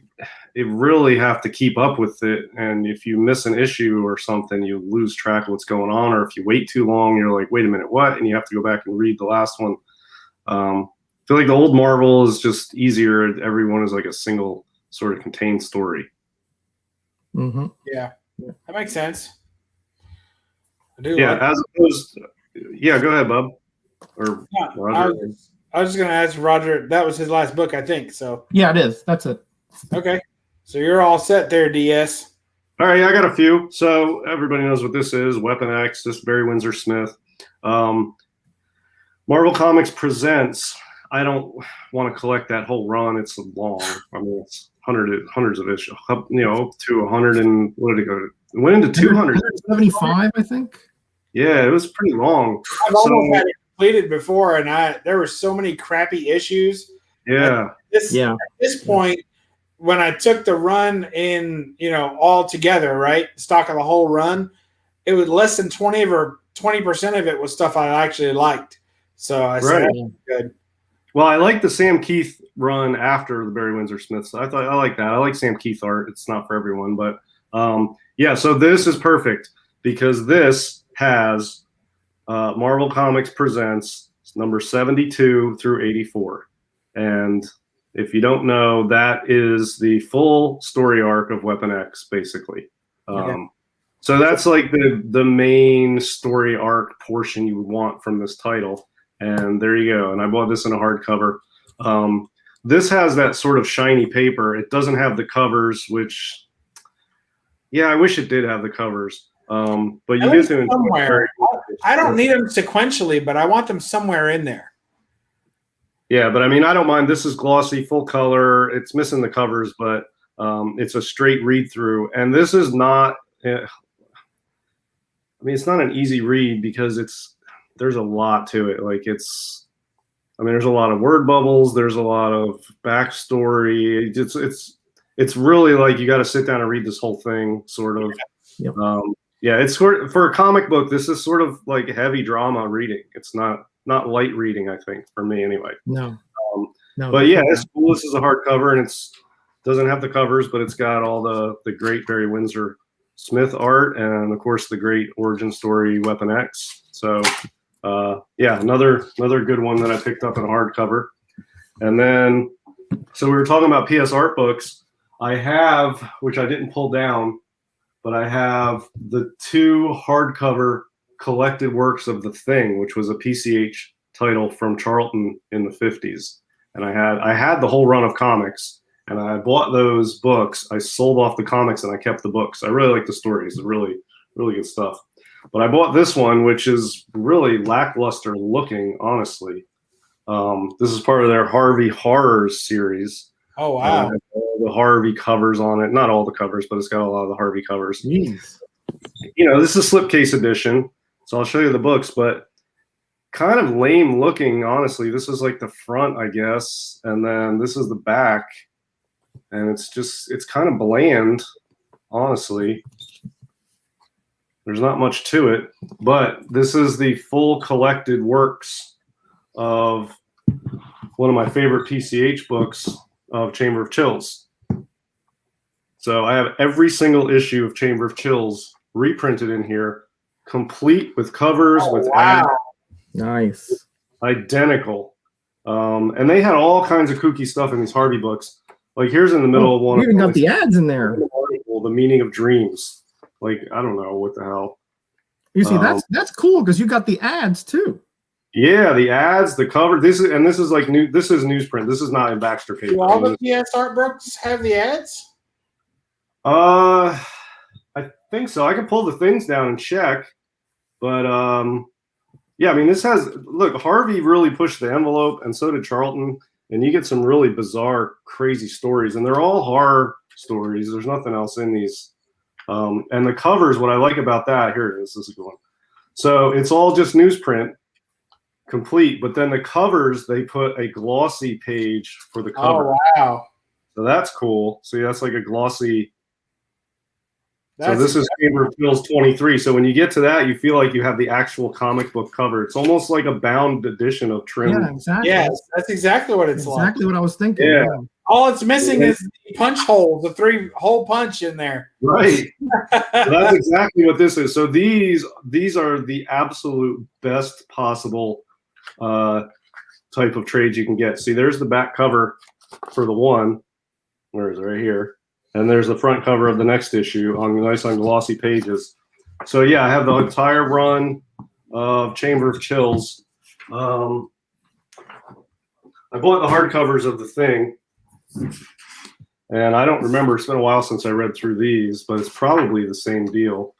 really have to keep up with it, and if you miss an issue or something, you lose track of what's going on, or if you wait too long, you're like, wait a minute, what? And you have to go back and read the last one. I feel like the old Marvel is just easier. Everyone is like a single sort of contained story. Mm-hmm. Yeah, that makes sense. I do. Yeah, as opposed. Yeah, go ahead, Bub. Or yeah, Roger. I was just going to ask Roger. That was his last book, I think. So yeah, it is. That's it. Okay, so you're all set there, DS. All right, I got a few. So everybody knows what this is. Weapon X. This is Barry Windsor Smith. Marvel Comics presents. I don't want to collect that whole run. It's long. I mean, it's hundreds of issues. You know, to 100 and what did it go to? It went into 200. 175, I think. Yeah, it was pretty long. I've almost had it completed before, and there were so many crappy issues. Yeah. At this point, when I took the run in, all together, right, stock of the whole run, it was less than 20% of it was stuff I actually liked. So I said, that's good. Well, I like the Sam Keith run after the Barry Windsor Smith. So I like that. I like Sam Keith art. It's not for everyone, but so this is perfect because this has Marvel Comics Presents number 72 through 84. And if you don't know, that is the full story arc of Weapon X, basically. So that's like the main story arc portion you would want from this title. And there you go. And I bought this in a hardcover. This has that sort of shiny paper. It doesn't have the covers, which, I wish it did have the covers. But you get to somewhere. I don't need them sequentially, but I want them somewhere in there. Yeah, but I mean, I don't mind. This is glossy, full color. It's missing the covers, but it's a straight read through. And this is not. It's not an easy read because there's a lot to it. Like there's a lot of word bubbles. There's a lot of backstory. It's really like you got to sit down and read this whole thing, sort of. Yep. It's for a comic book. This is sort of like heavy drama reading. It's not light reading, I think, for me anyway. No. But it's cool. This is a hardcover, and doesn't have the covers, but it's got all the great Barry Windsor Smith art, and of course the great origin story Weapon X. So another good one that I picked up in a hardcover. And then, so we were talking about PS art books. I have, which I didn't pull down, but I have the 2 hardcover collected works of The Thing, which was a PCH title from Charlton in the 50s. And I had the whole run of comics, and I bought those books. I sold off the comics and I kept the books. I really like the stories. It's really, really good stuff. But I bought this one, which is really lackluster looking, honestly. This is part of their Harvey Horrors series. Oh, wow. All the Harvey covers on it. Not all the covers, but it's got a lot of the Harvey covers. Jeez. This is a slipcase edition, so I'll show you the books, but kind of lame looking, honestly. This is like the front, I guess, and then this is the back, and it's kind of bland, honestly. There's not much to it, but this is the full collected works of one of my favorite PCH books of Chamber of Chills. So I have every single issue of Chamber of Chills reprinted in here, complete with covers, with ads. Nice. Identical. And they had all kinds of kooky stuff in these Harvey books. Like here's in the middle of one. You even got the ads in there. The Meaning of Dreams. Like, I don't know what the hell. You see, that's cool because you got the ads too. Yeah, the ads, the cover. This is like new. This is newsprint. This is not in Baxter paper. Do all the PS art books have the ads? I think so. I can pull the things down and check, but this has. Look, Harvey really pushed the envelope, and so did Charlton. And you get some really bizarre, crazy stories, and they're all horror stories. There's nothing else in these. And the covers, what I like about that, here it is. This is a good one. So it's all just newsprint. Complete, but then the covers, they put a glossy page for the cover. Oh, wow. So that's cool. So that's like a glossy. So this is Chamber of Chills 23. So when you get to that, you feel like you have the actual comic book cover. It's almost like a bound edition of trim. Yeah, exactly. Yes, that's exactly what it's like. Exactly what I was thinking. Yeah. All it's missing is the punch hole, the 3-hole punch in there. Right. So that's exactly what this is. So these are the absolute best possible type of trades you can get. See, there's the back cover for the one. Where is it? Right here. And there's the front cover of the next issue on nice on glossy pages. So yeah, I have the entire run of Chamber of Chills. I bought the hardcovers of The Thing, and I don't remember. It's been a while since I read through these, but it's probably the same deal.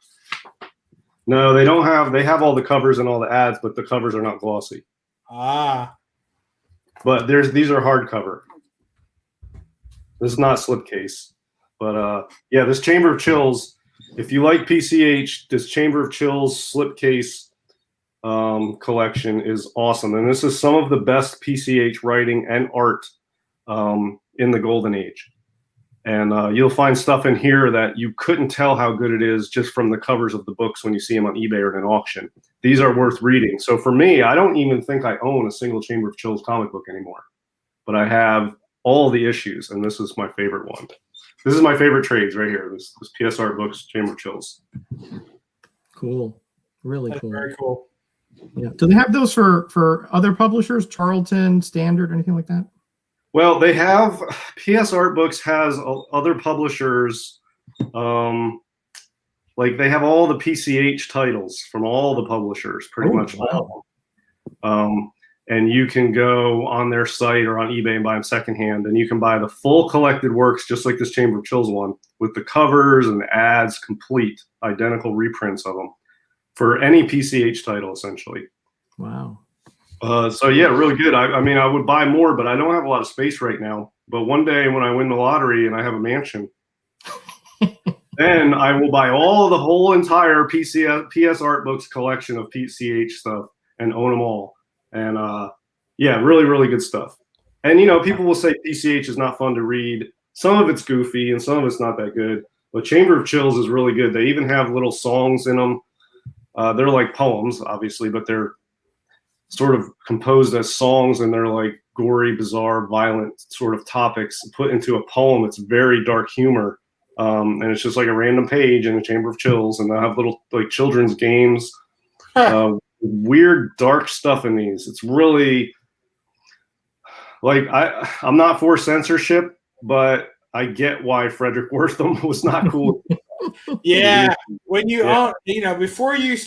No, they don't have. They have all the covers and all the ads, but the covers are not glossy. Ah. But these are hardcover. This is not slipcase. But this Chamber of Chills, if you like PCH, this Chamber of Chills slipcase collection is awesome. And this is some of the best PCH writing and art in the Golden Age. And you'll find stuff in here that you couldn't tell how good it is just from the covers of the books when you see them on eBay or in an auction. These are worth reading. So for me, I don't even think I own a single Chamber of Chills comic book anymore. But I have all the issues, and this is my favorite one. This is my favorite trades right here. This PS Art Books Chamber of Chills. Cool. Really cool. Very cool. Yeah. Do they have those for other publishers, Charlton, Standard, anything like that? Well, they have PS Art Books has other publishers. Like they have all the PCH titles from all the publishers, pretty much all of them. And you can go on their site or on eBay and buy them secondhand, and you can buy the full collected works, just like this Chamber of Chills one, with the covers and the ads, complete, identical reprints of them for any PCH title, essentially. Wow. So yeah, really good. I mean, I would buy more, but I don't have a lot of space right now. But one day when I win the lottery and I have a mansion, then I will buy the whole entire PS Art Books collection of PCH stuff and own them all. And yeah, really, really good stuff. And, you know, people will say PCH is not fun to read. Some of it's goofy and some of it's not that good. But Chamber of Chills is really good. They even have little songs in them. They're like poems, obviously, but they're sort of composed as songs, and they're like gory, bizarre, violent sort of topics put into a poem. It's very dark humor. And it's just like a random page in a Chamber of Chills. And they'll have little like children's games. Weird dark stuff in these. It's really like I'm not for censorship, but I get why Frederick Wortham was not cool. Yeah, when you own, you know, before you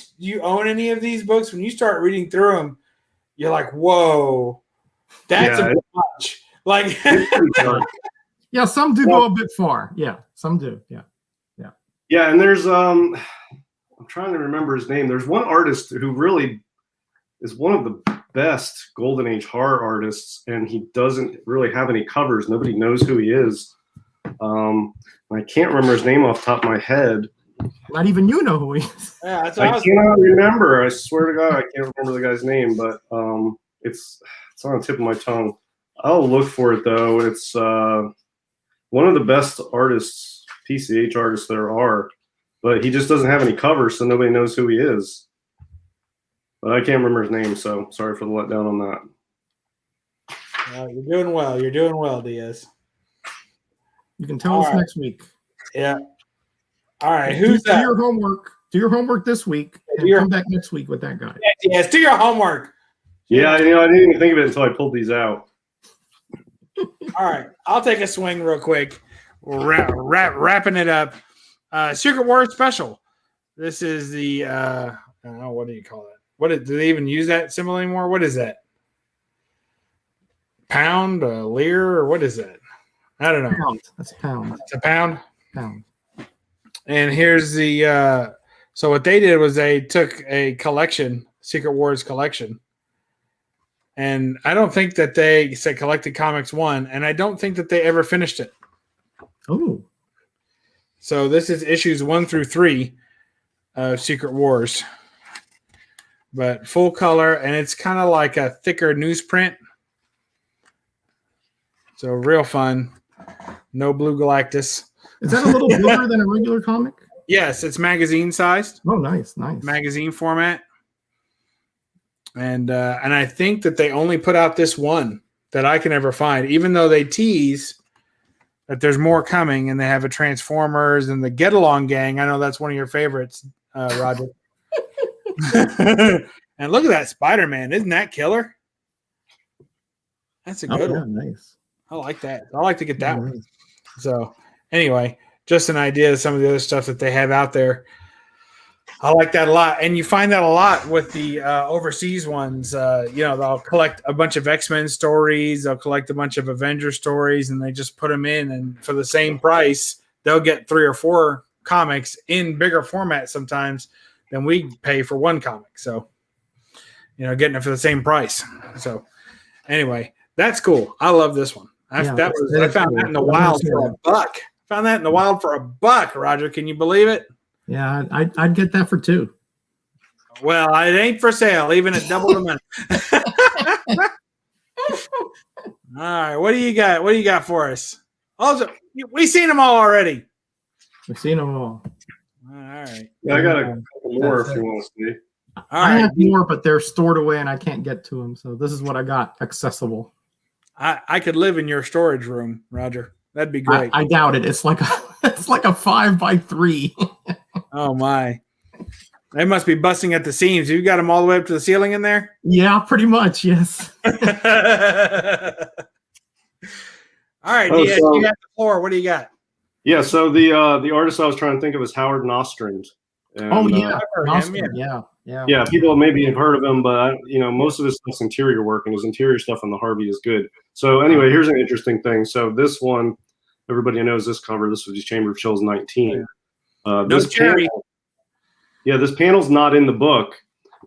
own any of these books, when you start reading through them, you're like, whoa, that's a bit much. Like, yeah, some do go a bit far. Yeah, some do. Yeah. And there's I'm trying to remember his name. There's one artist who really is one of the best Golden Age horror artists, and he doesn't really have any covers. Nobody knows who he is. I can't remember his name off the top of my head. Not even you know who he is. Yeah, that's I cannot remember. I swear to God, I can't remember the guy's name, but it's on the tip of my tongue. I'll look for it though. It's one of the best artists, PCH artists there are. But he just doesn't have any covers, so nobody knows who he is. But I can't remember his name, so sorry for the letdown on that. You're doing well. You're doing well, Diaz. You can tell us next week. Yeah. All right. Who's do that? your homework. Do your homework this week, and come back next week with that guy. Yes, do your homework. Yeah, you know, I didn't even think of it until I pulled these out. All right. I'll take a swing real quick. We're wrapping it up. Secret Wars Special. This is the I don't know, what do you call it? Do they even use that symbol anymore? What is that? Pound, leer, or what is that? I don't know. Pound. That's a pound. It's a pound. Pound. And here's the so what they did was they took a collection, Secret Wars collection, and I don't think that they said Collected Comics 1, and I don't think that they ever finished it. Oh. So this is issues 1 through 3 of Secret Wars, but full color, and it's kind of like a thicker newsprint. So real fun. No Blue Galactus. Is that a little bigger than a regular comic? Yes, it's magazine sized. Oh, nice. Magazine format. And I think that they only put out this one that I can ever find, even though they tease that there's more coming, and they have a Transformers and the Get Along Gang. I know that's one of your favorites, Roger. And look at that Spider-Man. Isn't that killer? That's a good one. Nice. I like that. I like to get that one. So anyway, just an idea of some of the other stuff that they have out there. I like that a lot. And you find that a lot with the overseas ones. You know, they'll collect a bunch of X-Men stories. They'll collect a bunch of Avengers stories, and they just put them in. And for the same price, they'll get 3 or 4 comics in bigger format sometimes than we pay for one comic. So, you know, getting it for the same price. So anyway, that's cool. I love this one. I found that in the wild for $1. Found that in the wild for $1, Roger. Can you believe it? Yeah, I'd get that for $2. Well, it ain't for sale, even at double the money. All right, what do you got? What do you got for us? Also, we've seen them all already. We've seen them all. All right. Yeah, I got a couple more if you want to see. All I right. have more, but they're stored away and I can't get to them. So this is what I got accessible. I could live in your storage room, Roger. That'd be great. I doubt it. It's like a 5x3. Oh my. They must be busting at the seams. You got them all the way up to the ceiling in there? Yeah, pretty much. Yes. All right, Oh, Diaz, so- you got the floor. What do you got? Yeah, so the artist I was trying to think of is Howard Nostrand. And, Oh yeah. I've heard him, Nostrum, yeah. yeah, people maybe have heard of him, but most of his stuff's interior work, and his interior stuff on the Harvey is good. So anyway, here's an interesting thing. So this one, everybody knows this cover. This was the Chamber of Chills 19. This cherry. this panel's not in the book,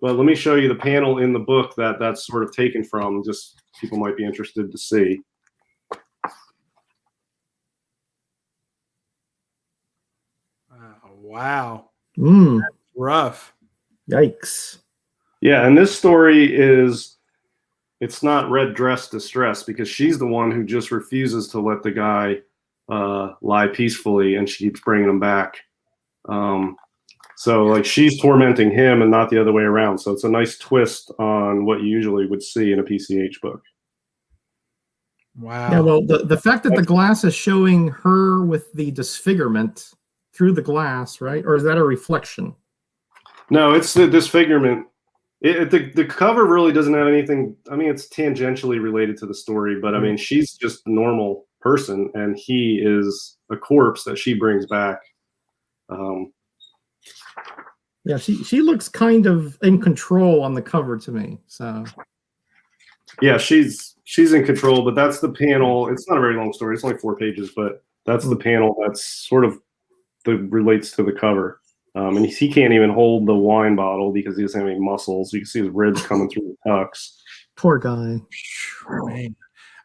but let me show you the panel in the book that's sort of taken from. Just people might be interested to see. Wow. Mm, Rough. yikes. Yeah, and this story it's not red dress distress because she's the one who just refuses to let the guy lie peacefully, and she keeps bringing him back. So like she's tormenting him and not the other way around. So it's a nice twist on what you usually would see in a PCH book. Wow. Yeah, well, the fact that the glass is showing her with the disfigurement through the glass, right? Or is that a reflection? No, it's the disfigurement. The cover really doesn't have anything. I mean, it's tangentially related to the story, but I mean, she's just a normal person, and he is a corpse that she brings back. Yeah, she looks kind of in control on the cover to me. So Yeah, she's in control, but that's the panel. It's not a very long story. It's only 4 pages, but that's the panel that's sort of relates to the cover. And he can't even hold the wine bottle because he doesn't have any muscles. You can see his ribs coming through the tucks. poor guy. Man.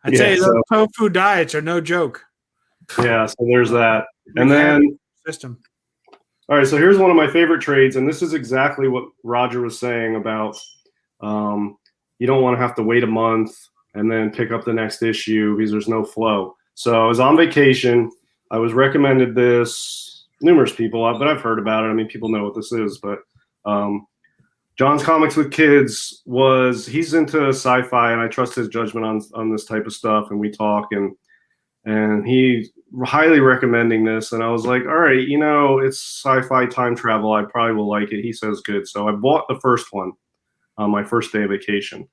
I'd say those tofu diets are no joke. Yeah, so there's that. And then, System. all right, so here's one of my favorite trades, and this is exactly what Roger was saying about you don't want to have to wait a month and then pick up the next issue because there's no flow. So I was on vacation. I was recommended this. Numerous people, but I've heard about it. I mean, people know what this is, but John's Comics with Kids he's into sci-fi, and I trust his judgment on this type of stuff, and we talk, and he highly recommending this, and I was like, all right, it's sci-fi time travel. I probably will like it. He says good. So I bought the first one on my first day of vacation,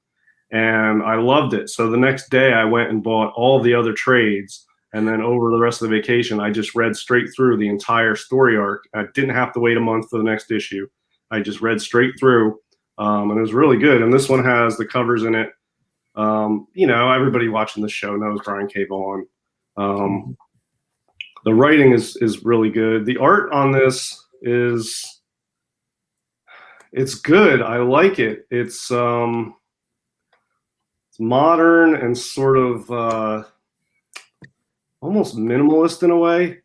and I loved it. So the next day I went and bought all the other trades. And then over the rest of the vacation, I just read straight through the entire story arc. I didn't have to wait a month for the next issue. I just read straight through, and it was really good. And this one has the covers in it. Everybody watching the show knows Brian K. Vaughan. The writing is really good. The art on this it's good. I like it. It's modern and sort of almost minimalist in a way,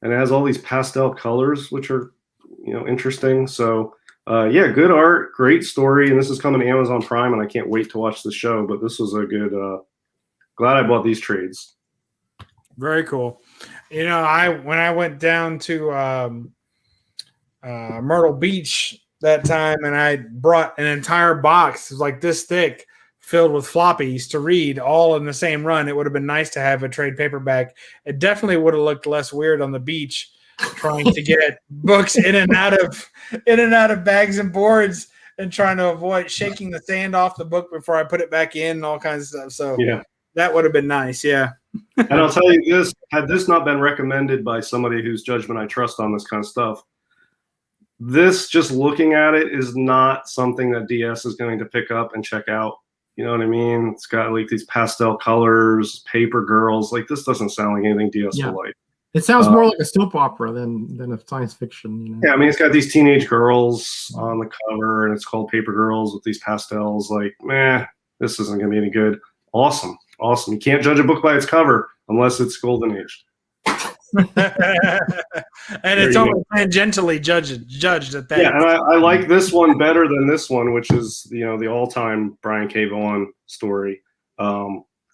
and it has all these pastel colors, which are, interesting. So, good art, great story, and this is coming to Amazon Prime, and I can't wait to watch the show. But this was a good. Glad I bought these trades. Very cool. When I went down to Myrtle Beach that time, and I brought an entire box, it was like this thick, filled with floppies to read all in the same run. It would have been nice to have a trade paperback. It definitely would have looked less weird on the beach trying to get books in and out of bags and boards and trying to avoid shaking the sand off the book before I put it back in and all kinds of stuff. So yeah, that would have been nice. Yeah. And I'll tell you this, had this not been recommended by somebody whose judgment I trust on this kind of stuff, this, just looking at it, is not something that DS is going to pick up and check out. You know what I mean? It's got like these pastel colors, paper girls. Like, this doesn't sound like anything DS will like. It sounds more like a soap opera than a science fiction. Yeah, I mean, it's got these teenage girls on the cover, and it's called Paper Girls with these pastels. Like, this isn't going to be any good. Awesome. You can't judge a book by its cover unless it's Golden Age. And it's only tangentially judged at that. Yeah, and I like this one better than this one, which is the all-time Brian K. Vaughan story.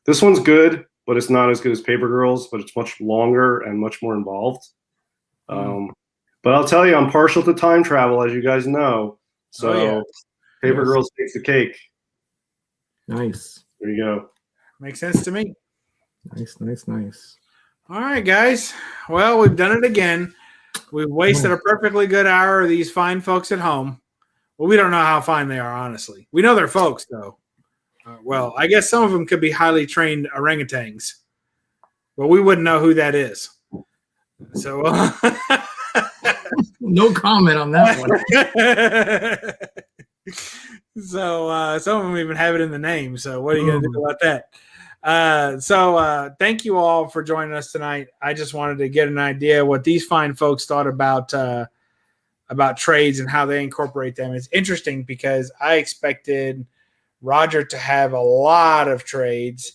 This one's good, but it's not as good as Paper Girls, but it's much longer and much more involved. But I'll tell you, I'm partial to time travel, as you guys know. So Paper Girls takes the cake. Nice. There you go. Makes sense to me. Nice. All right, guys. Well, we've done it again. We've wasted a perfectly good hour of these fine folks at home. Well, we don't know how fine they are, honestly. We know they're folks, though. Well, I guess some of them could be highly trained orangutans, but we wouldn't know who that is. So, no comment on that one. So, some of them even have it in the name. So, what are you going to do about that? So thank you all for joining us tonight. I just wanted to get an idea what these fine folks thought about trades and how they incorporate them. It's interesting because I expected Roger to have a lot of trades,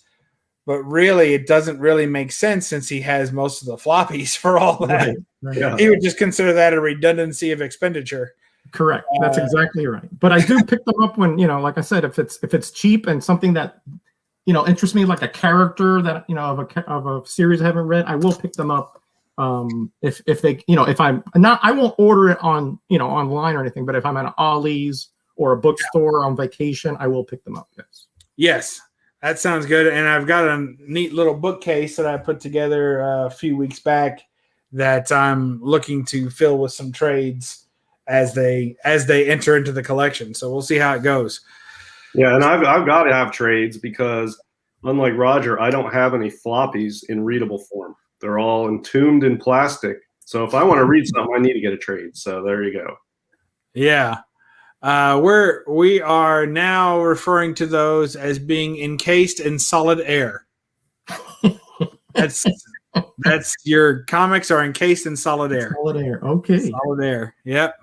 but really it doesn't really make sense since he has most of the floppies for all that. Right. Yeah. He would just consider that a redundancy of expenditure. Correct. That's exactly right. But I do pick them up when, like I said, if it's cheap and something that interests me, like a character that of a series I haven't read, I will pick them up. If they, if I'm not, I won't order it on online or anything. But if I'm at Ollie's or a bookstore on vacation, I will pick them up. Yes, that sounds good. And I've got a neat little bookcase that I put together a few weeks back that I'm looking to fill with some trades as they enter into the collection. So we'll see how it goes. Yeah, and I've got to have trades because, unlike Roger, I don't have any floppies in readable form. They're all entombed in plastic. So if I want to read something, I need to get a trade. So there you go. Yeah. We are now referring to those as being encased in solid air. That's your comics are encased in solid air. Solid air. Okay. Solid air. Yep.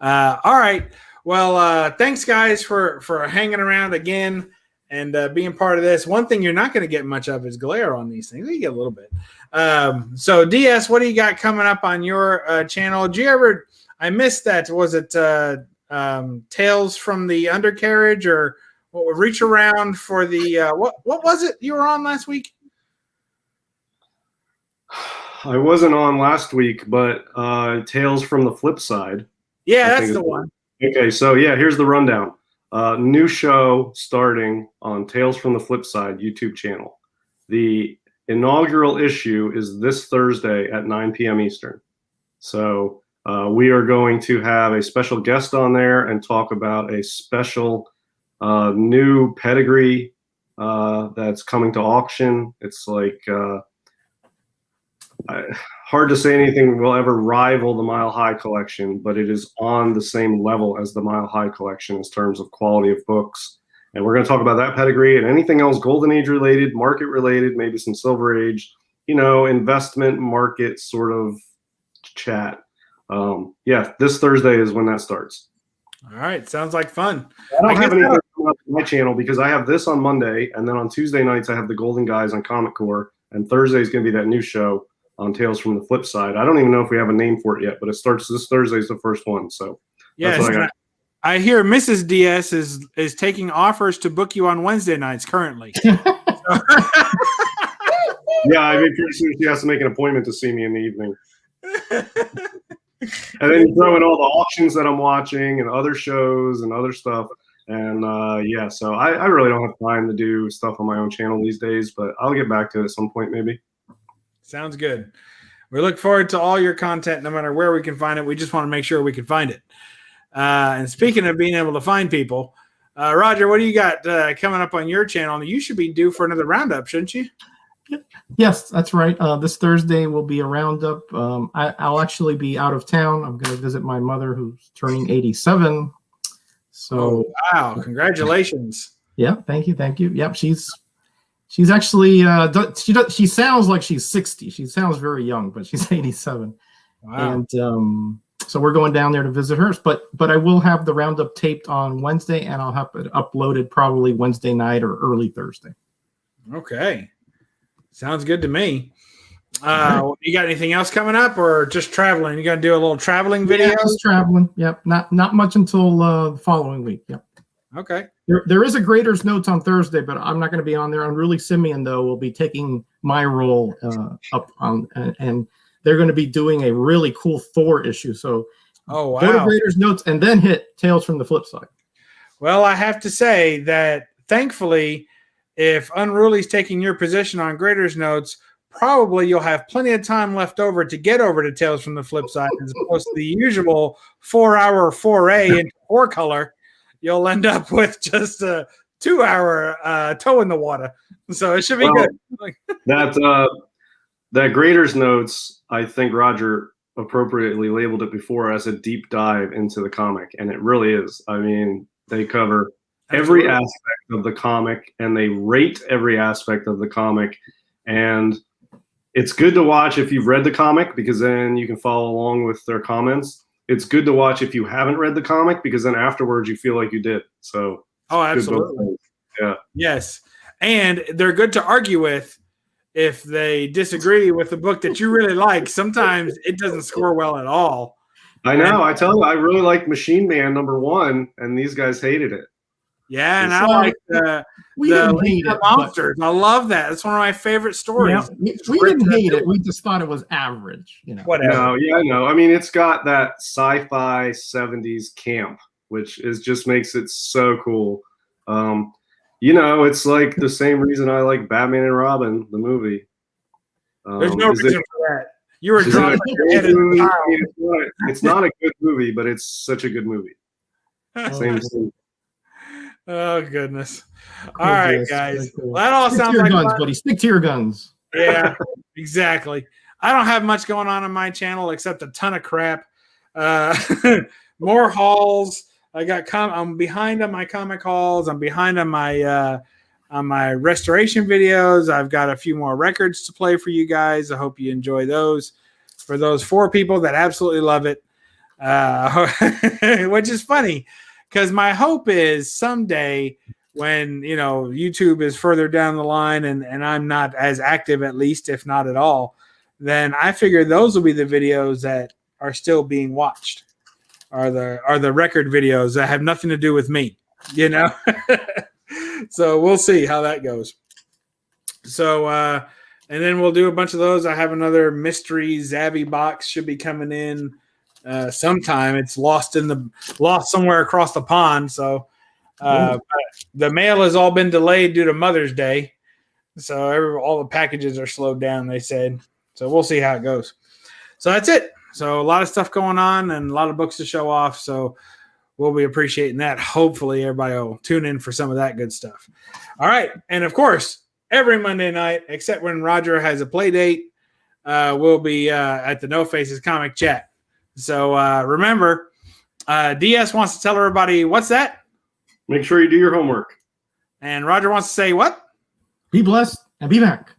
All right. Well, thanks guys for hanging around again and being part of this. One thing you're not going to get much of is glare on these things. You get a little bit. So DS, what do you got coming up on your channel? Did you ever? I missed that. Was it Tales from the Undercarriage or Reach Around for the what was it you were on last week? I wasn't on last week, but Tales from the Flip Side. Yeah, that's the one. Okay, so yeah, here's the rundown. New show starting on Tales from the Flip Side YouTube channel. The inaugural issue is this Thursday at 9 p.m. Eastern. So we are going to have a special guest on there and talk about a special new pedigree that's coming to auction. It's like hard to say anything will ever rival the Mile High collection, but it is on the same level as the Mile High collection in terms of quality of books. And we're going to talk about that pedigree and anything else Golden Age related, market related, maybe some Silver Age, investment market sort of chat. Yeah, this Thursday is when that starts. All right, sounds like fun. I don't have anything on my channel because I have this on Monday, and then on Tuesday nights I have the Golden Guys on Comic Core, and Thursday is going to be that new show on Tales from the Flip Side. I don't even know if we have a name for it yet, but it starts this Thursday is the first one. So that's what I got. I hear Mrs. DS is taking offers to book you on Wednesday nights currently. Yeah, I mean, pretty soon she has to make an appointment to see me in the evening. And then you throw in all the auctions that I'm watching and other shows and other stuff. And yeah, so I really don't have time to do stuff on my own channel these days, but I'll get back to it at some point maybe. Sounds good. We look forward to all your content, no matter where we can find it. We just want to make sure we can find it. And speaking of being able to find people, Roger, what do you got coming up on your channel? You should be due for another roundup, shouldn't you? Yes, that's right. This Thursday will be a roundup. I'll actually be out of town. I'm going to visit my mother who's turning 87. So, wow. Congratulations. Yeah. Thank you. Yep. She's actually, she sounds like she's 60. She sounds very young, but she's 87. Wow. And so we're going down there to visit her. But I will have the roundup taped on Wednesday, and I'll have it uploaded probably Wednesday night or early Thursday. Okay. Sounds good to me. You got anything else coming up, or just traveling? You gonna do a little traveling video? Yeah, just traveling. Yep. Not much until the following week. Yep. Okay. There is a Graders Notes on Thursday, but I'm not going to be on there. Unruly Simeon, though, will be taking my role up on, and they're going to be doing a really cool Thor issue. So, oh wow, go to Graders Notes and then hit Tales from the Flip Side. Well, I have to say that thankfully, if Unruly's taking your position on Graders Notes, probably you'll have plenty of time left over to get over to Tales from the Flip Side, as opposed to the usual 4-hour foray into 4-color. You'll end up with just a 2-hour toe in the water. So it should be good. That Graders Notes, I think Roger appropriately labeled it before as a deep dive into the comic, and it really is. I mean, they cover every aspect of the comic, and they rate every aspect of the comic, and it's good to watch if you've read the comic, because then you can follow along with their comments. It's good to watch if you haven't read the comic, because then afterwards you feel like you did. So, absolutely. Yeah. Yes. And they're good to argue with if they disagree with the book that you really like. Sometimes it doesn't score well at all. I know. I tell you, I really liked Machine Man #1, and these guys hated it. Yeah, and I like the monsters. I love that. It's one of my favorite stories. Yeah, we didn't hate it. We just thought it was average. Whatever. No, yeah, I know. I mean, it's got that sci-fi 70s camp, which just makes it so cool. It's like the same reason I like Batman and Robin, the movie. There's no reason for that. You were drawing your head in the pile. It's not a good movie, but it's such a good movie. Same thing. Oh goodness! All right, guys. Well, that all sounds like guns, buddy. Stick to your guns. Yeah, exactly. I don't have much going on my channel except a ton of crap. More hauls. I'm behind on my comic hauls. I'm behind on my restoration videos. I've got a few more records to play for you guys. I hope you enjoy those. For those 4 people that absolutely love it, which is funny. Because my hope is someday when, YouTube is further down the line and I'm not as active, at least, if not at all, then I figure those will be the videos that are still being watched, are the record videos that have nothing to do with me, So we'll see how that goes. So, and then we'll do a bunch of those. I have another mystery Zabby box should be coming in. Sometime. It's lost somewhere across the pond. So the mail has all been delayed due to Mother's Day. So all the packages are slowed down, they said. So we'll see how it goes. So that's it. So a lot of stuff going on and a lot of books to show off. So we'll be appreciating that. Hopefully everybody will tune in for some of that good stuff. All right. And of course, every Monday night, except when Roger has a play date, we'll be at the No Faces Comic Chat. So remember, DS wants to tell everybody, what's that? Make sure you do your homework. And Roger wants to say what? Be blessed and be back.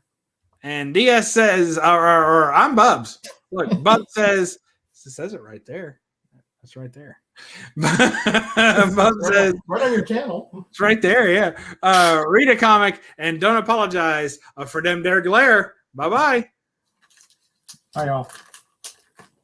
And DS says, or I'm Bubs. Look, Bubs says, it says it right there. That's right there. Bubs says, right on your channel. It's right there, yeah. Read a comic and don't apologize for them there glare. Bye-bye. Bye, y'all.